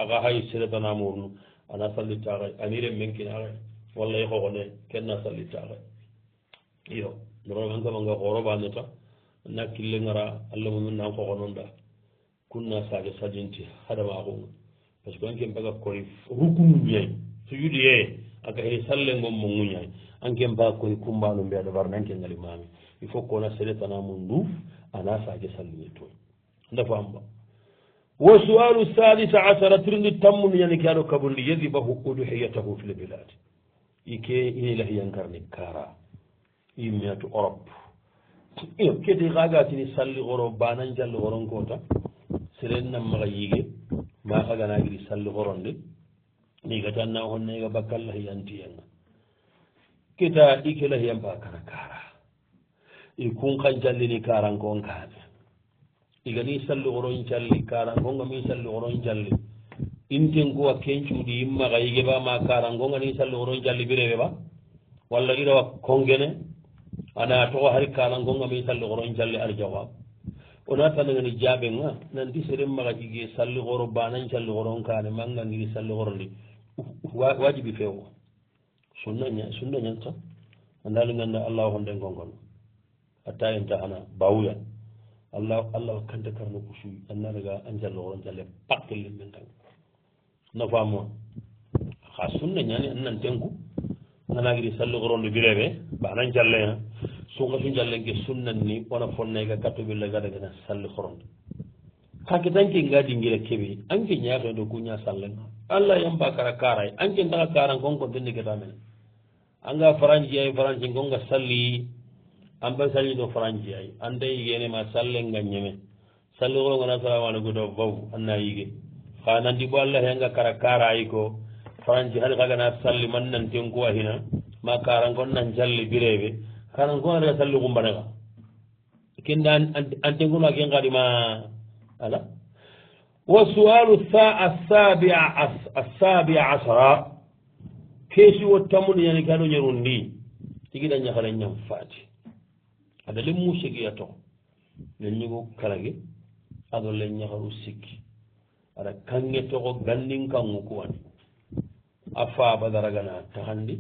aga hay seretanamurnu ana sallitaxe anirem menkinaxe walla i xoxone kenna sallitaxe iyo norogankamanga xoorobaneta na kille ngara allah mumin nan xoxononda kunna sage sajinti hadamaxunga parce que anken paga koy rukunu ñay sujudi ye aga he sallengom mo ŋuñay anken paga koy kumbanu mbiya dabar nanke ngali mami il faut kona seretanamun nduuf ana sage salliñe toy ndafamba wa sualu salisa asara tirndi tammunu yani ke aɗo kabundi yadibahu uduhiyatahu fi lbilad ike inilahi yankarni kara yimmiyatu europe iyo kedi xagatini salli xoro banan jalli xoron kota seren nan maxa yige ma xaganagiri salli xoronde nigatanna honnega bakkal lahiyantiyenga kita ike lahiyan pa kana kara i kun xan jallini karankon kane igani salli xoron calli karankonga mi salli xoron calli inten kuwa kencuuɗi immaxa yigeɓa ma karankonga ni salli xoron calli bireɓe ɓa walla irawa kongene ana toxo hari karankonga mi salli xoron calli ar jawab ona tanangani jaɓenga nanti seren maxa jige salli xoro banan calli xoron kane mangangiri salli xorondi wajibi fewo sunna ñanta andalinganda allah honden gongon atta enta hana bawuya allah kante karno ko suuyi annadaga an jallo xoron jalle pakkelle men tan no famoa xa sunna ñani annan tenku nanagiri salli xoronde bireɓe banan jallea sunga su jallenke sunnanni wona fonnayga gattoɓilla gadagana salli xoronde kake tanke nga dingira keɓe anke ñaxeɗo kuña sallenga allah yamba kara karay anke ndaxa karan kon kon tenni keta mene anga franci ay franci gonga salli amba salli do franci ay anda yigenema sallenga ñeme salli xorongana assalamu aleykum to baw anna yige xa nandi bo allah yanga kara karay ko franci hade xagana salli man nanten ku ahina ma karan kon nan jalli bireɓe karan kon adaga salli xumbanexa kenda antenkuno a ken xadima ala wa sualu asabia asara keesi wo tammuni yani kaɗo ñerundi tigiɗa ñaxare ñam faati aɗa len mu segiya toxo len ñigo karage aɗo len ñaxaru sikki aɗa kange toxo gandin kangu kuwani a faaba daragana taxandi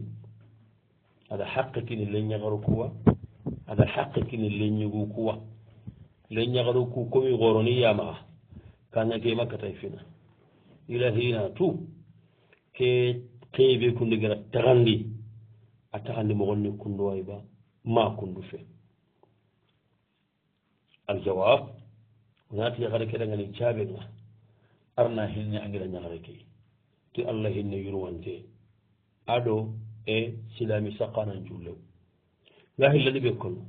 aɗa xaqekini len ñaxaru kuwa aɗa xaqekini len ñigu kuwa len ñaxaru ku komi xooroni yamaxa kanga ke makkatay fina ila hina tu ke keɓe kundigara taxandi a taxandi moxonni kundu wayba ma kundu fe aljawab onati yaxare ke dangani jaɓenga arna hinne angira ñaxare ke ti allah hinne yurwante aɗo e silami saqanan jullew nga xillani ɓe kono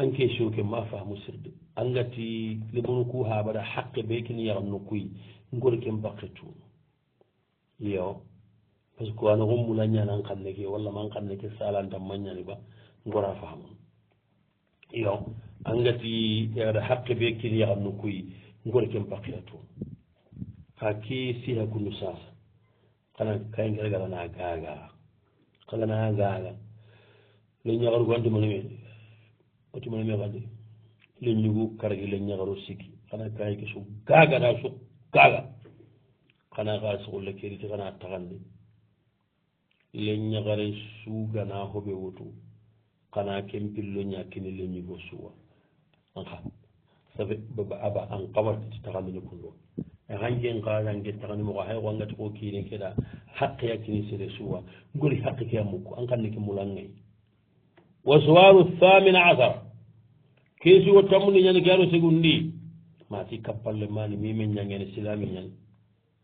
anke shoke ma faamu sirde angati lemunu ku haɓaɗa haqqe ɓe kini yaranno kuy ngol ken bakke tuuno yo par ce que ana xummula ñanan xanne ke walla man xanne ke salantan mañani ba ngora faamun yo angati yaɗa haqqe ɓe kini yaranno kuy ngol ken bakkea tuuno ha ke siha kundu sasa xana kayngeragalana gaga xagana gaga le ñagaru gantumaname otumaname xadi le ñugu karagi le ñagaru siki xana kayi ke su gagana su gaga xana xa soxulle keriti xana taxandi le ñagare sugana hoɓe wutu xana ken pillo ñakini le ñugo suwa anxa safe aba an xawati taxandini kundo hanken xaange taxanimoxo xay xoangati ko kiine keɗa xaqe a kini sere suwa ngori xaqe ke a mukku an xanne ke mulangay wa suwaru thamine asar ke suwo tammundi ñani ke aro segundi mati kappalle mani mime ñangene silami ñani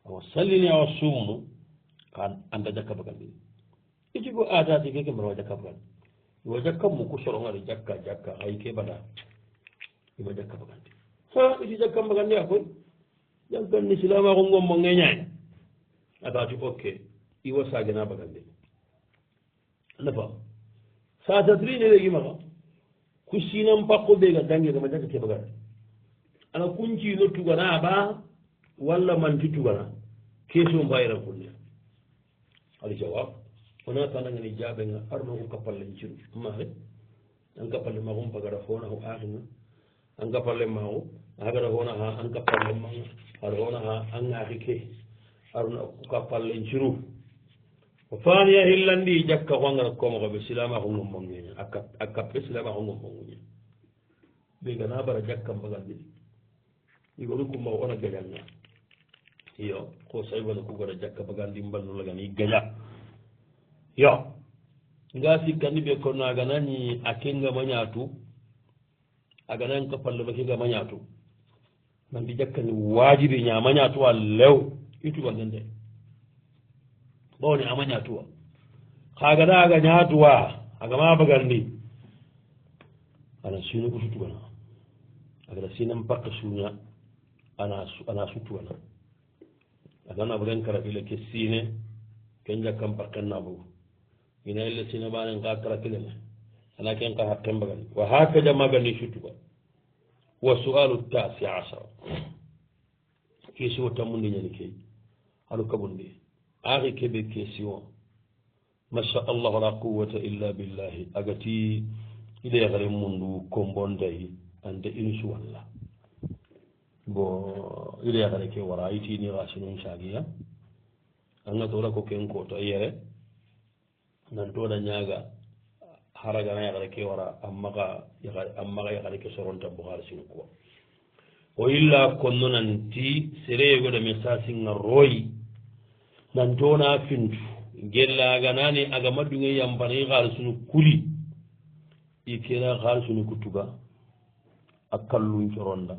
awa sallini awa summu ka anda jakka bagandini itigo adati keke mbarawa jakka bagandi iwa jakka mukku sorongari jakka ay ke bada ima jakka bagandi ha iti jakka bagandi a koy jankanni silama ko ngommo ngeñani agati ok iwa sagena bagandi nafa sasatrine legi maxa ku sinan pakko ɓega dangegama jakka ke bagandi ana kuncino tugana ba walla manti tugana question mbayiran kunne ali jawab wona tanangani jaɓenga arno ko kappalle ciru maxe an kappalle maxum pagara fona ho axinga an kappalle maxu agara hona ha an kappalle maga aɗa hona ha an ŋaxi ke arno ko kappalle ciru o faniya hillandi jakka ko angara komoxoɓe silama ko ngom mongeña a kappe silama ko ngom monguña ɓegana bara jakka mbagandini igonu kummaxo ona gaƴanga iyo ko saybana kugara jakka bagandi mballulagani gaƴa yo nga sikkandi ɓe kono aganañi a kenga mañatu aganan kapalle ba kenga mañatu nandi jakkani wajibi ña mañatuwa lew itugandende bawni a mañatuwa kagana aga ñatuwa agama bagandi ana sino ko sutugana agata sinan pakke suña ana sutugana agana buren karakile ke sine ken jakkam pakken nabugu ina ille sine banen ka karakilene ana ken ka hakken bagani wa hakaja magani sutuga wa sualu tasi asara question tammundi ñani key aɗo kaɓundi axi keɓe question masha allahu la quwata illa billahi agati ide yaxare mundu kombondayi ante insu walla bo ide yaxare ke wara yitini xasinum sagiya anga tola ko ken koto yere nantoɗa ñaga haragana yaxare ke wara ammaxa yaxare ke soronta boxar sinu quoi o illa konno nanti sereyegoɗa me sasinga royi nantona fintu gellaganani aga maddunge yampanayi xaalisunu kuli i kena xaalisunu kutuga a kallun coronda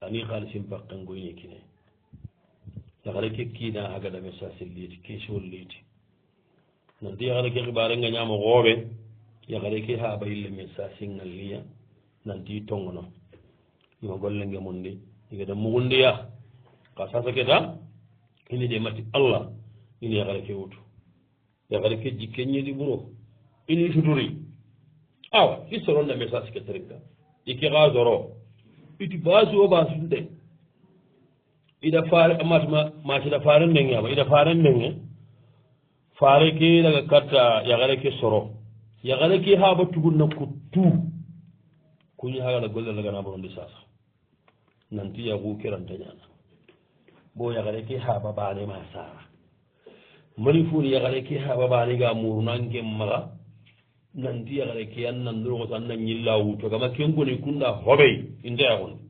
ani xaalisin pakkengoyne kine yaxare ke kiina agada me sasin liiti question liiti nanti yaxare ke xibarenga ñamo xooɓe yaxare ke haɓa yille me sasinga liya nanti tongono ima gollenge mundi igada mugundiya ka sasa keta ini de mati allah ini yaxare ke wutu yaxare ke jikke ñeɗi ɓuro ini suturi awa i soronna message ke teringa iki xa soro iti basu o basunte ida fare matida fare ndenge ama ida fare ndenge fare ke daga katta yaxare ke soro yaxare ke haɓa tugunna ku tu kuñi hagana golle lagana bonondi sasa nanti yaxu keranta ñana bo yaxare ke haɓa bane ma sara mani funi yaxare ke haɓa bane ga murunanke maxa nanti yaxare ke an nandoroxo an na ñilla wutogama ken goni kunda hoɓey inte yaxundi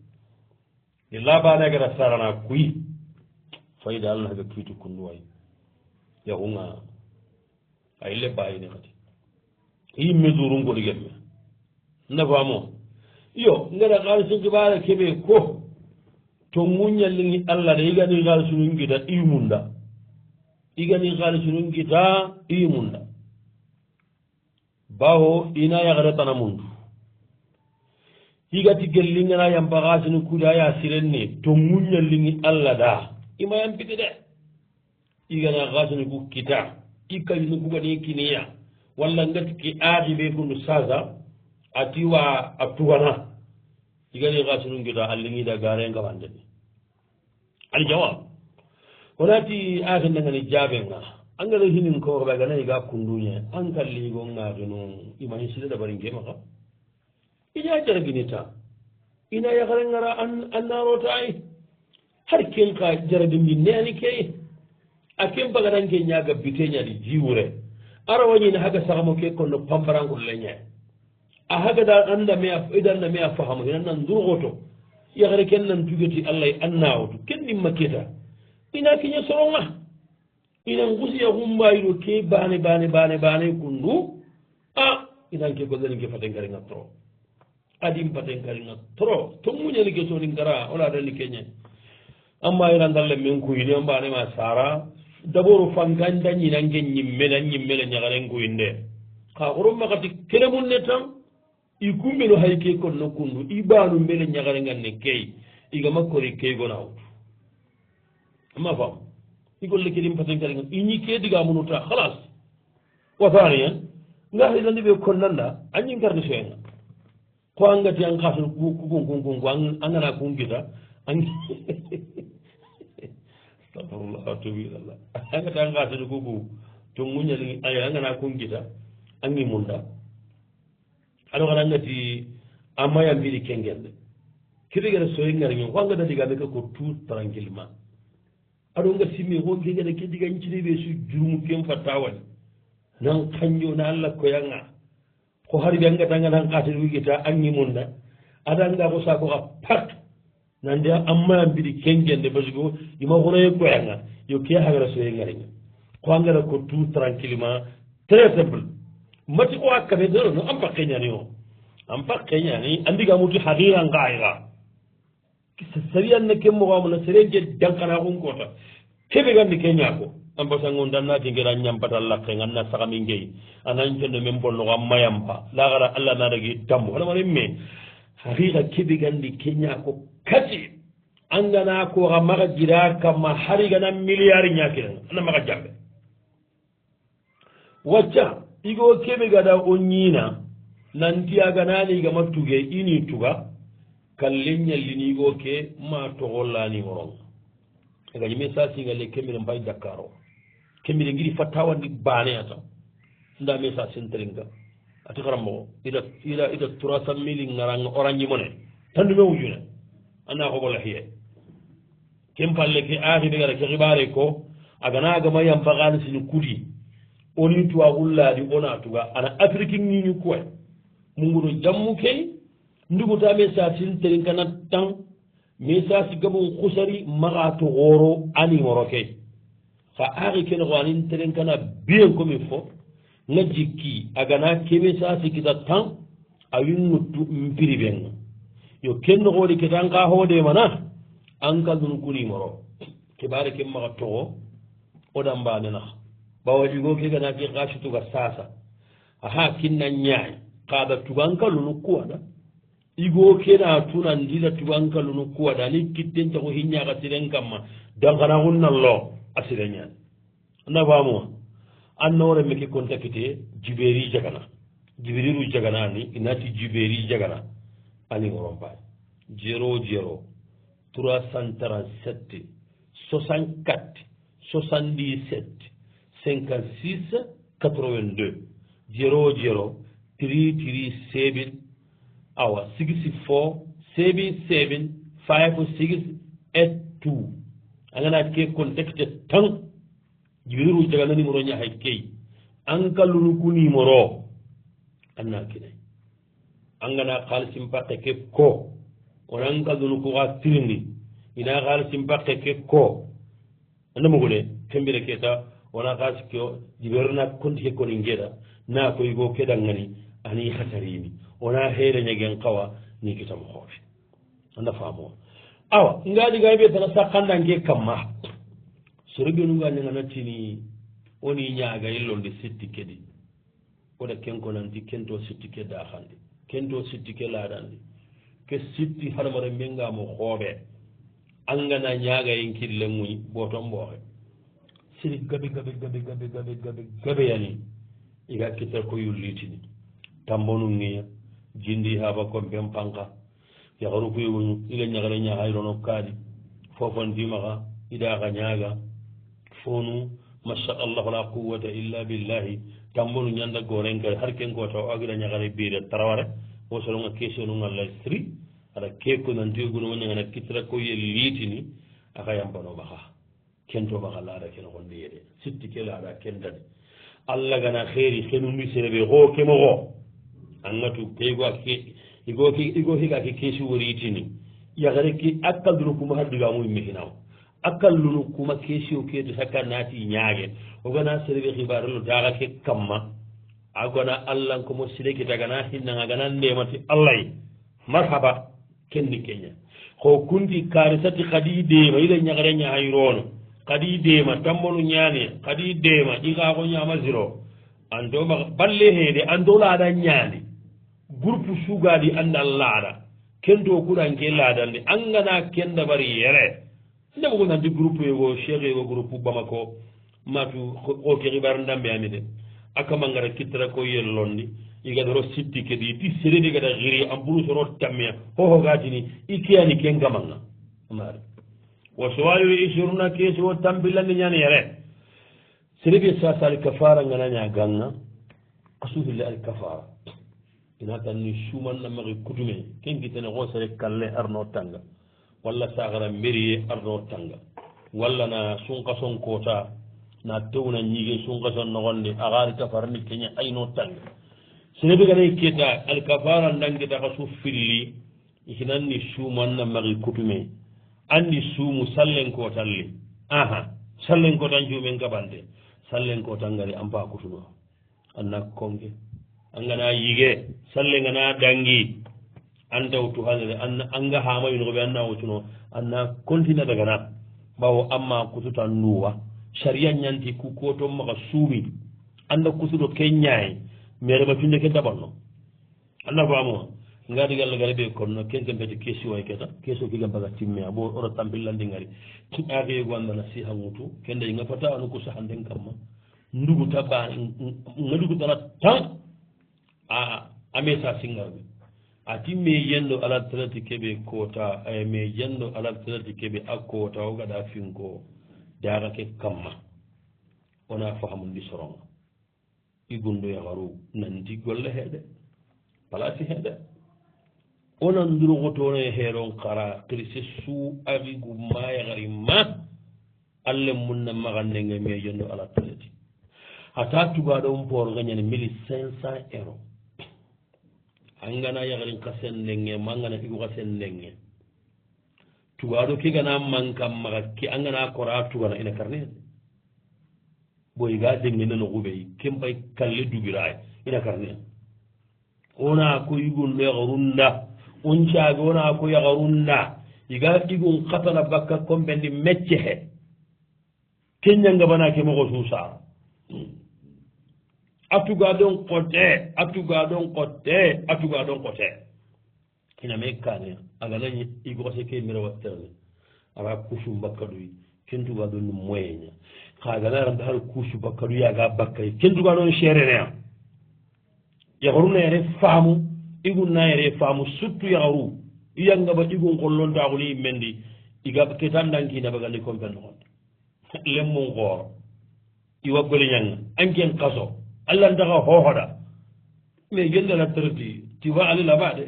illa bane agata sarana kuy fayda allah ga kiitu kunduway yaxunga a yille bayini xati i mesure ngoni gemme nafamo iyo ngara xaalisin xibara keɓe ko to muñallini allah de igani xaalisunu ngita imunda igani xaalisunu ngita imunda bawo ina yaxare tana mundu higati gellingana yampagasini kuda ya sirenni to muñallingi allah da ima yampiti de igana gasini ku kita ikkayini kugani kiniya walla ngati ki aadi ɓe kundu sasa atiwa a tugana igani gasinu ngita allingida garenga wandeni ali jawab wonati akindangani jaɓenga angara hinin koɓe ganayi ga kunduñe an kalligo ngakinu imani sila dabaringemaga ina jaraginita ina yakarengara annarota ay har kenka jarabimbi neani ke a ken bagadanke ñaga biteñaɗi jiwure ara wañini haga sagamo ke konno pamparanko leñe a haga da andame idanname a fahamo hinannan durgoto yakare ken nan tugeti allah annawotu ken nimma keta ina kiña soronga ina ngusiya humbayiro ke bane kundu a inanke golleninke fatengaringa trop adim patengaringa trop to muñani ke sonin gara ola dani keñe amma irandalle min kuyini o mbanema sara dabord fankanda ñinange ñimmele ñagaren kuyinde ka xoromakati kene mun ne tan i kumbeno hay ke konno kundu i banu mbele ñagarengan ne key igama kori keygona wutu amma fam i golle kedim patengaringa iñi ke diga munuta halas wataniya nga xidandi ɓe konnanda a ñinkarni soyenga ko angati an xasul kukunkunkunku a ngana kungita astahfirullah atubillah angati an xasul kuku to muñali a ngana kungita a ngi munda aɗo xana angati a maya mbiɗi kengelde keɓegere soyengarño ko angata digaɓe ka ko tout tranquillement aɗo nga simmi ko kengede ke digañcini ɓe su jurumu ken fatta waɗi nan kanjo na allah koyanga ko har ɓe angatanga tan katel wigita angi munda aɗanga ko sako ka pat nande amma mbiɗi kengende parce que ima honoye koyanga yo ke hagara soye ngariga ko angara ko tout tranquillement très simple mati ko hakkaɓe dero no an pakkeñani o an pakkeñani andiga muti hakira ngayga sariyanna kemmogamona sereje dankana kun kota keɓe gandi keñako an basangon dannati ngera ñampata lakke ganna sakami ngeyi anan condo men bonnogo an mayampa lagara allah naragi dambo haɗamarin me hakika keɓe gandi keñako kati angana koxa maxa jira kamma harigana milliard ñakirenga ana maxa jambe wacca igo keɓe gada o ñina nantiyagananigama tuge ini tuga kalle ñallinigo ke ma toxollani woronga agañime sa singalle kemire mbay dakar o kemire ngiri fattawandi baneyata nda me sa senteringa ati xarammoxo ida 300 mille ngaranga oranñimone tandume wujune ana xoɓola xiye ken palle ke axiɓe gara ke xiɓare ko aganagama yampa xalisini kuti oni tuwa xulladi ona tuga ana afrique ñiñu kuwe munguno jammu key ndugutame sa senteringa na tan mais sa sigabun xusari maxa to xooro animoro key xa axi kene xo anin teren kana bien comme il faut nga jikki agana keɓe sa sikita tan a winnuttu mpiri ɓenga yo kenno xooli ketan ka hoode mana an kaldun kunimoro keɓare ken maxa toxo odan mbanenax bawa ɗigo ke gana ke xa sutuga sasa axa kinna ñaay xaɗa tugan kalunu kuwaɗa igo kena tunandila tugan kalunu kuwaɗa ni kitten taxo hiñaxa siren kamma dankanaxun nallo a sire ñaani anda famuwa annore meke contacté jiberi jagana jiberiru jagana ni inati jiberi jagana ani ngorompaay 00 337 64 77 56 82 00 337 awa 64 77 56 82 angana ke contacté tan jibiriru jagana numéro ñahay key an kallunu ku numéro anna kine angana xaalisim paqe ke ko onan kallunu ku xa tirindi ina xaalisim paqe ke ko anda mogole kembire keta wona xaalis ke jibiruna konti ke koni ngeda na koy go kedangani ani xatarini wona xeere ñagen xawa ni kitam xoofi anda faamowa awa ngadiga ɓe tana saqandange kamma sorogenunga ñaganatini woni ñaaga yellonde sitti keɗi oɗa kenko nanti kento sitti ke daxandi kento sitti ke laaɗandi ke sitti hadamare mbengamo hooɓe angana ñaaga en kille muy boton mbooxe siri gabe gabe yani iga kitta ko yullitini tambonu ngiya jindi haba ko ben panka yagaru ko yugo ile ñagare ñahayrono kaadi fofon dimaxa idaxa ñaaga fonu masha allahu la quwata illa billahi tambonu ñanda goren kay har ken ko taw agira ñagare biire taraware o solonga question nu ngalla sri ada keko nanti guno woni ngana kitra ko yellitini aka yambano baxa kento baxa laada ken gonde yede sitti ke laada ken dade allah gana khairi khenu mi serebe ho ke mo go angatu kaygo ke igo higa ke kesi woritini ya gare ki akal duru kuma haddiga mu mehinaw akal lunu kuma kesi o ke to sakanati nyaage o gana serebe khibaru daga ke kamma agona allah ko mo sile ki daga na hinna gana ndemati allah marhaba kendi kenya ko kundi karisati khadide ma ile nyagare nyahayrono kadi dema tambonu ñaani kadi dema ɗiga ko ñama zéro andoma balle heede ando laaɗa ñaandi groupe sugaɗi anda laaɗa kendo kuɗanke laaɗande angana kenda bari yere ndemo ko nanti groupe yego cheikh yego groupe bamako matu o ke xibar ndambe ami de akama ngara kittara ko yellondi igadoro sitti kedi ti seredi gada xiri en plus ro tammea hohogatini i keyani ke ngamanga mari wo sowayo isuruna keesi wo tambillandi ñani yere serebe sasa alkafara nganaña ganga asuhille alkafara ina tanni sumanna maxi kutume ken gitene xo sere kalle arno tanga walla saxara mberiye arno tanga walla na sunkason kota na tewna ñige sunkason noxonde axa alkafarani keña ayno tanga serebe ganay keta alkafara ndangita xa su filli ikinanni sumanna maxi kutume andi suumu sallenkotalli aha sallenkotan juumen gabante sallenkotan ngari ampa kutuno anna konge angana yige salle ngana dangi anda wutu hanere anna anga hamayunoɓe anna wutuno anna continue dagana bawo amma kututa nuwa sharia ñanti ku koto maka suumi anda kutuɗo ke ñaayi mere batunde ke daɓanno anna famuwa ngadi Allah gari be konno kenke mbete question ay keta question ki gambaga timme abo oro tampillandi ngari ade gonda na si hangutu kende nga fata anu ko sahanden kamma ndugu taba ndugu tala tan a amesa singarbe ati me yendo ala trati kebe kota ay me yendo ala trati kebe akota o gada finko daga ke kamma ona fahamundi soronga igundo ya garu nandi golle hede palati hede onan durogotono e heeron kara kirise suu arigu mayagari ma alle munna magandenge me jondo ala taleti hata tugaɗo poro gañane 1500 euros angana yagarin kasen ndenge ma angana igu kasen ndenge tugaɗo kigana manka maga ki angana kora tugana ina karne boy ga denge nano xuɓey kempay kalle dugiray ina karne ona ko yugun legarunda on caagi wona ko yagarunda iga ɗigun katana bakka komɓendi mecce he keñanga banake mogo suusara atuga ɗon kote atuga ɗon kote atuga ɗon kote ina me kane aganañi igose ke mira watterne ara kuusu bakka ɗoy kentuga ɗon no moyeña ha ganaranta har kuusu bakka ɗo yaga bakkay kentuga ɗon serenea yagaruna yere faamu igun nayere faamu surtout yagaru iyangaba igun kollontaxuni mendi iga ketandankina bagandi compen noxonde lemmon xoor iwa goliñanga anken kaso allah ntaxa xooxoɗa mais gendana traiti tiwa ali laba de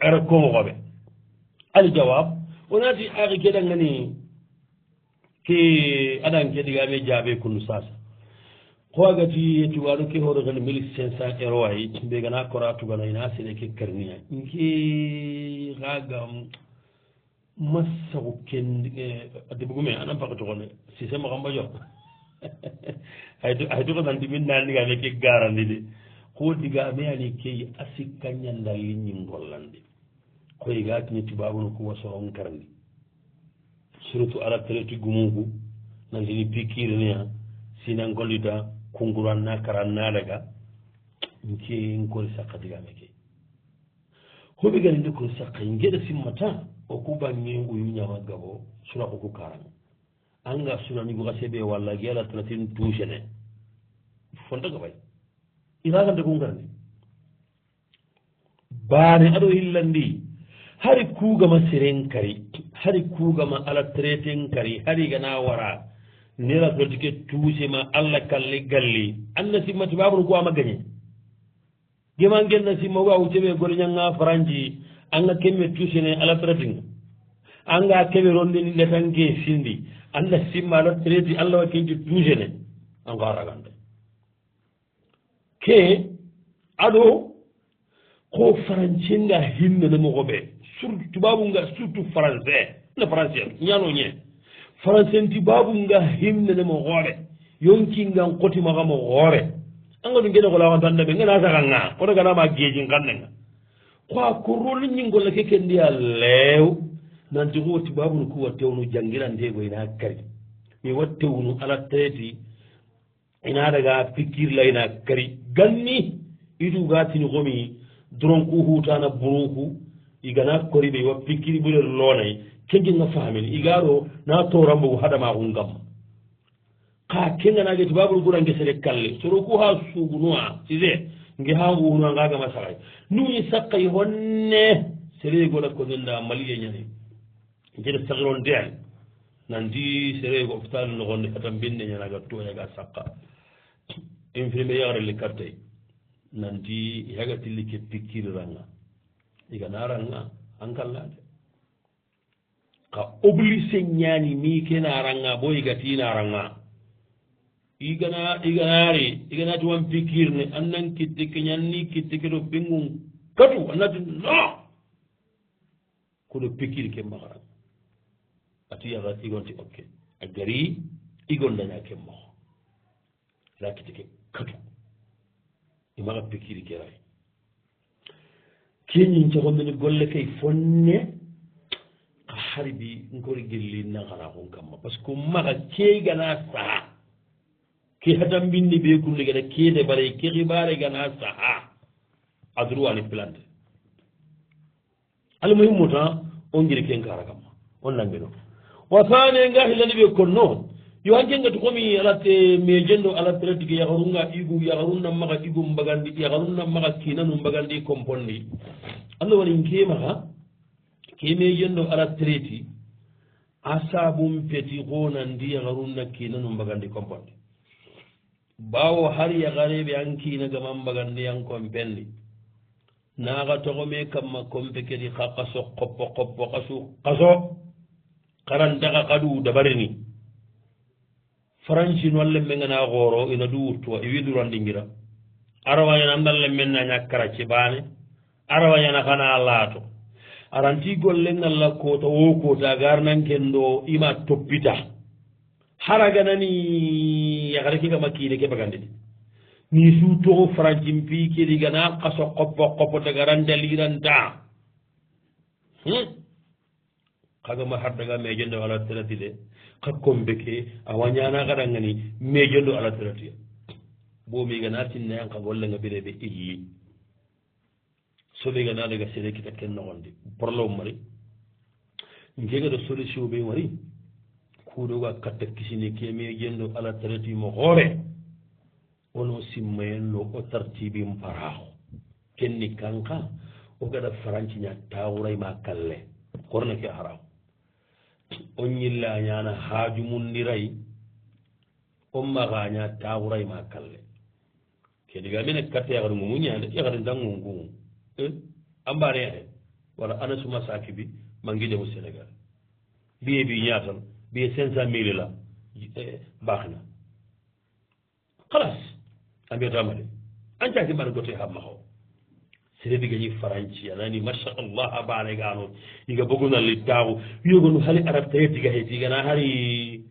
ara komoxoɓe ali jawab onati axi keɗangani ke aɗan ke ɗigame jaaɓe kunu sasa hoagati tuwaɗo ke hoɗo tan 1500 euros ay mbegana kora tugana ina seɗe ke karniya nke xagam massagu ken debugume anan paka toxone sisema xamba jo hay toxo nanti min nandigame ke garandi de ko digame ani ke a sikka ñandalli ñingollandi koy ga tiñe tubabuno kuwa soron karni surtout ala traiti gumugu nantini pikirenia sinan gollita kunguran na karan na daga nke nkori sakka digame ke hoɓe galinde ko sakka geɗa simmata o kubange o yuñama gabo sura ko ku karanga anga sunanigo xa seɓe walla ge ala tratin touchene fonta gabay iragande ko ngarni baane aɗo hillandi hari kugama seren kari hari kugama ala traiten kari hari gana wara nera totike touchema allah kalle galli anna simmati babunu ko ama gañe gema genna simma wawu teɓe goleñanga franci anga kemme touchene ala tratinga anga keɓe rondini letanke sindi anda simma ala traiti allah wa kenti touchene anko aragande ke aɗo ko francinga hinnene mogoɓe surtout tubabunga surtout français ne français ñanoñe français tubabunga hinnene mo hoore yonkingan kotimaga mo hoore anga ɗum gueɗe ko lawantanɗeɓe ngana saganga koto ganama geejin kannenga ko a korroli ñingolla ke kendiya leew nanti ko tubabunu ko wattewnu jangirantego ina kari mi wattewnu ala traiti ina daga pikkirla ina kari ganni itugatini komi dronku hutana burunku igana koriɓe wa pikkiri ɓurer loonay kenginga famini igaro na torambogu haɗamaku gamma ka kenganage tubabunu ɓurange sere kalle soro ku ha sugunuwa sise nge ha ngunuwa ngagama sakay nuyi sakkay honne sere goɗa ko nenda maliye ñani jeɗe sakiron ndeen nanti sere ko hôpital nogonde katan binne ñanaga toyaga sakka infirmier yagarelle kattay nanti yagatilli ke pikkiri ranga igana ranga an kallade ka obligé ñani mi kena ranga bo igatina ranga iganati wan pikkirne annan kittike ñanni kittike to pingun katu annati no koɗo pikkiri ke makaranga ati yaga igonti okke a gari igon daña ke moxo la kittike katu imaga pikkiri ke ray keñin cagondeni golle kay fonne ka harbi nkori gelli nagara kon kamma par ce que maga keegana saha ke hatan binni ɓe kulle gada keede bare ke xibare gana saha a droitni plante almuhimmu tan on giri ken kara kamma on nangeno wasane nga hilani ɓe konno yo han jengati komi alate me jendo ala traitike yaharunga igu yaharunna maga igu mbagandi yaharunna maga kinanu mbagandi compondi allah wani nkemaha ke me jendo ala traiti a sabum peti honandi yaharunna kinanu mbagandi compondi bawo har yagareɓe an kina gama mbagandi yan compendi naga togome kamma compe kedi ka kaso qoppo kaso karantaka kadu dabarini franci noon lemme ngana gooro ina du wurtuwa e widurandingira arawañana ndalle men na ñakkarace baane arawañana kana laato aranti golle ngalla kota wo kota garnanken ɗo ima toppita haraganani yakare ke gama kiine ke bagandede ni su togo franci mpi kedi gana kaso qoppo tagaran daliranta kagama hardaga mejonde ala terati de kakkombe ke awa ñana gaɗangani mejondo ala teratiya bo mi gana tinnayan ka gollenga bireɓe iyi soɓe gana daga sere kita ken nogonde probléme mari jegaɗo solution ɓe wari kuɗoga katta kisini ke mejendo ala teratimo hoore wono simmayenno o tartibim paraho kenni kanka o gaɗa franciña tawurayma kalle korna ke haraw on ñilla ñana haaju mundiray on magaña tawuray ma kalle ke diga mine katte yakadu ngumu ñande yakadu dangu ngumu ambane he wala ana suma saki bi mangidemu sénégal biye bi ñaatan biye 500 000 la baxna xalas ambiyatamade an caki mbaɗa gote ha maxaw sere digañi franci anani machallah a baane gano iga bogunalli taxu yogonu hali arab taye tiga he tigana hari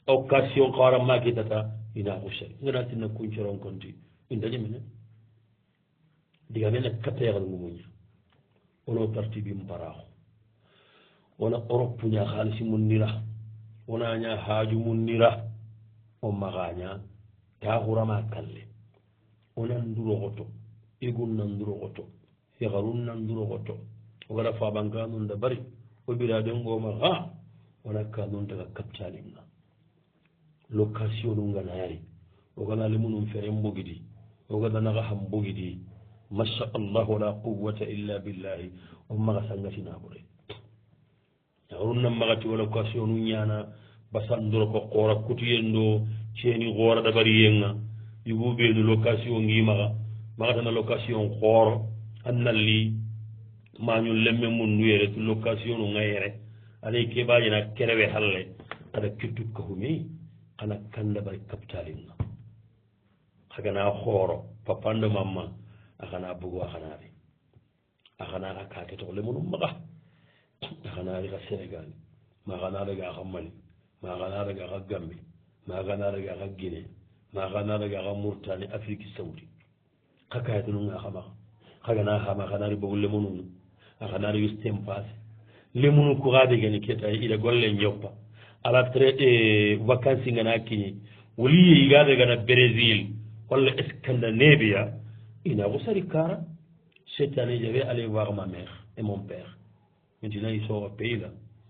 occasion xawara makitata ina xusel ngana tinna kuncoron konti in daña mene diga mene kattayaxal ngumuña wono tartibi mbaraxu wona europe ña xaalisi mun nira wona ña haaju mun nira o maxaña taxurama kalle wona nduroxoto igun na nduroxoto yaxarun na nduroxoto ogara faɓankanun da bari o ɓiraɗen goma ha wona kanun daga kaptalinga location nu nganaari ogana limunum fere mbogidi ogadanaga ham mbogidi masha allah wala quwata illa billahi o maga sangatinaɓore arunna magati wala location nu ñana basandoro ko qoora kutuyen ɗo ceeni xoora ɗaɓariyenga yuguɓeenu location ngimaga magatana location xooro annalli mañol lemme mun nuyere location nu ngayere aɗa keɓañina kerewe halle aɗa kettut ka humi ana kanda bari kaptalinga hagana xooro papando mamma axana bugo axanaari axana xa kaketoxo lemunum maxa axanaari xa sénégal maxana rega xa mali maxana rega xa gambi maxana rega xa guinée maxana rega xa mourtani afrique saoudi xa kayetununga xa maxa xagana xama axanaari bogu lemunum axanaari wisten passe lemunu kuxa degeni keta ida golle njoppa ala traité vacances ngana kiñi woli yiga degana brésil walla scandinavia ina ko sari kara cette année je vais aller voir ma mère et mon père maintenant ils sont au pays là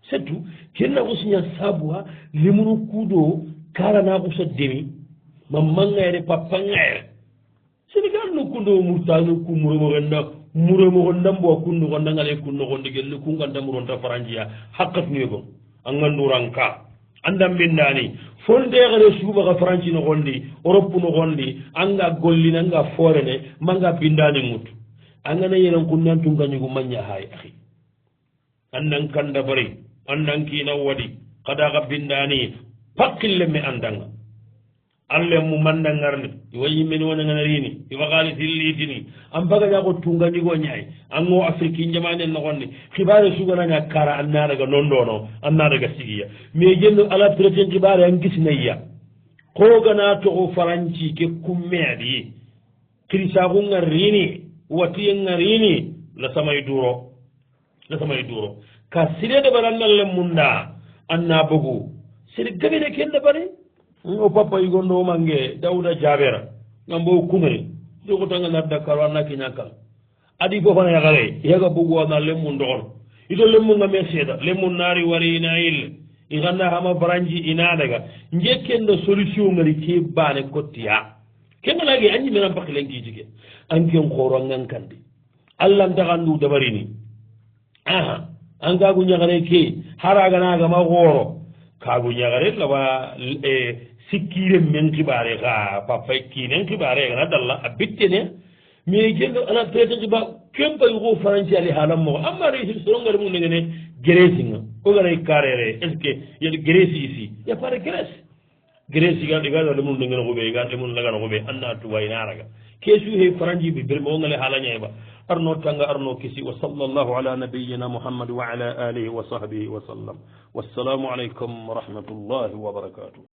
c'est tout kenna ko signa sabwa lemunu kudo kara na ko demi mamma ngere papa ngere sénégal no kundo murtano ku muro ganda muro mo gonda mbo kundu gonda ngale kunno gonde gelle ku ganda muro ta faranjiya hakkat ni ko anganduranka andam bindani fonde gare suba ga franci no gondi europe no gondi anga gollina anga forene manga bindani mutu angana yenen kunnan tunganyu go manya hay akhi andan kanda bari andan kina wadi kada ga bindani pakille me andanga alle mu manda ngarni wayi men wona nganarini iwa gali dillitini am baga ya ko tungani go nyaay ango afriki jamane no gonni khibare sugana nya kara annara ga nondono annara ga sigiya me jendo ala traité khibare an gisnayya ko gana to o faranci ke kummedi krisa ko ngarini wati ngarini la samay duro ka sire de baranal munda anna bugu sire gabene kende bare o papa yi gondo mange dawda jabera ngambo kumari doko tanga na dakar wana kinyaka adi bo fana yagale yaga bugo na lemmu ndon ido lemmu ngame seda lemmu nari wari na il iganda hama branji ina daga njekendo solution ngari ke bane kotiya kenga lagi anyi mena bakile ngijige anki on khoro ngankandi allah ndagandu dabarini aha anga gunyagare ke haraga naga ma goro kagu nyagare lawa sikkire men kibare ga papa kinen kibare ga dalla abittene mi gendo ana tete jiba kempa yugo faranci ali halam mo amma re so ngar mun ngene gresinga ko gara karere est ce ya gresi ici ya pare gresi ga diga do mun ngene ko be ga mun laga ko be anna tu wayna raga kesu he faranci bi bir mo ngale halanya ba arno tanga arno kisi wa sallallahu ala nabiyyina muhammad wa ala alihi wa sahbihi wa sallam wassalamu alaykum wa rahmatullahi wa barakatuh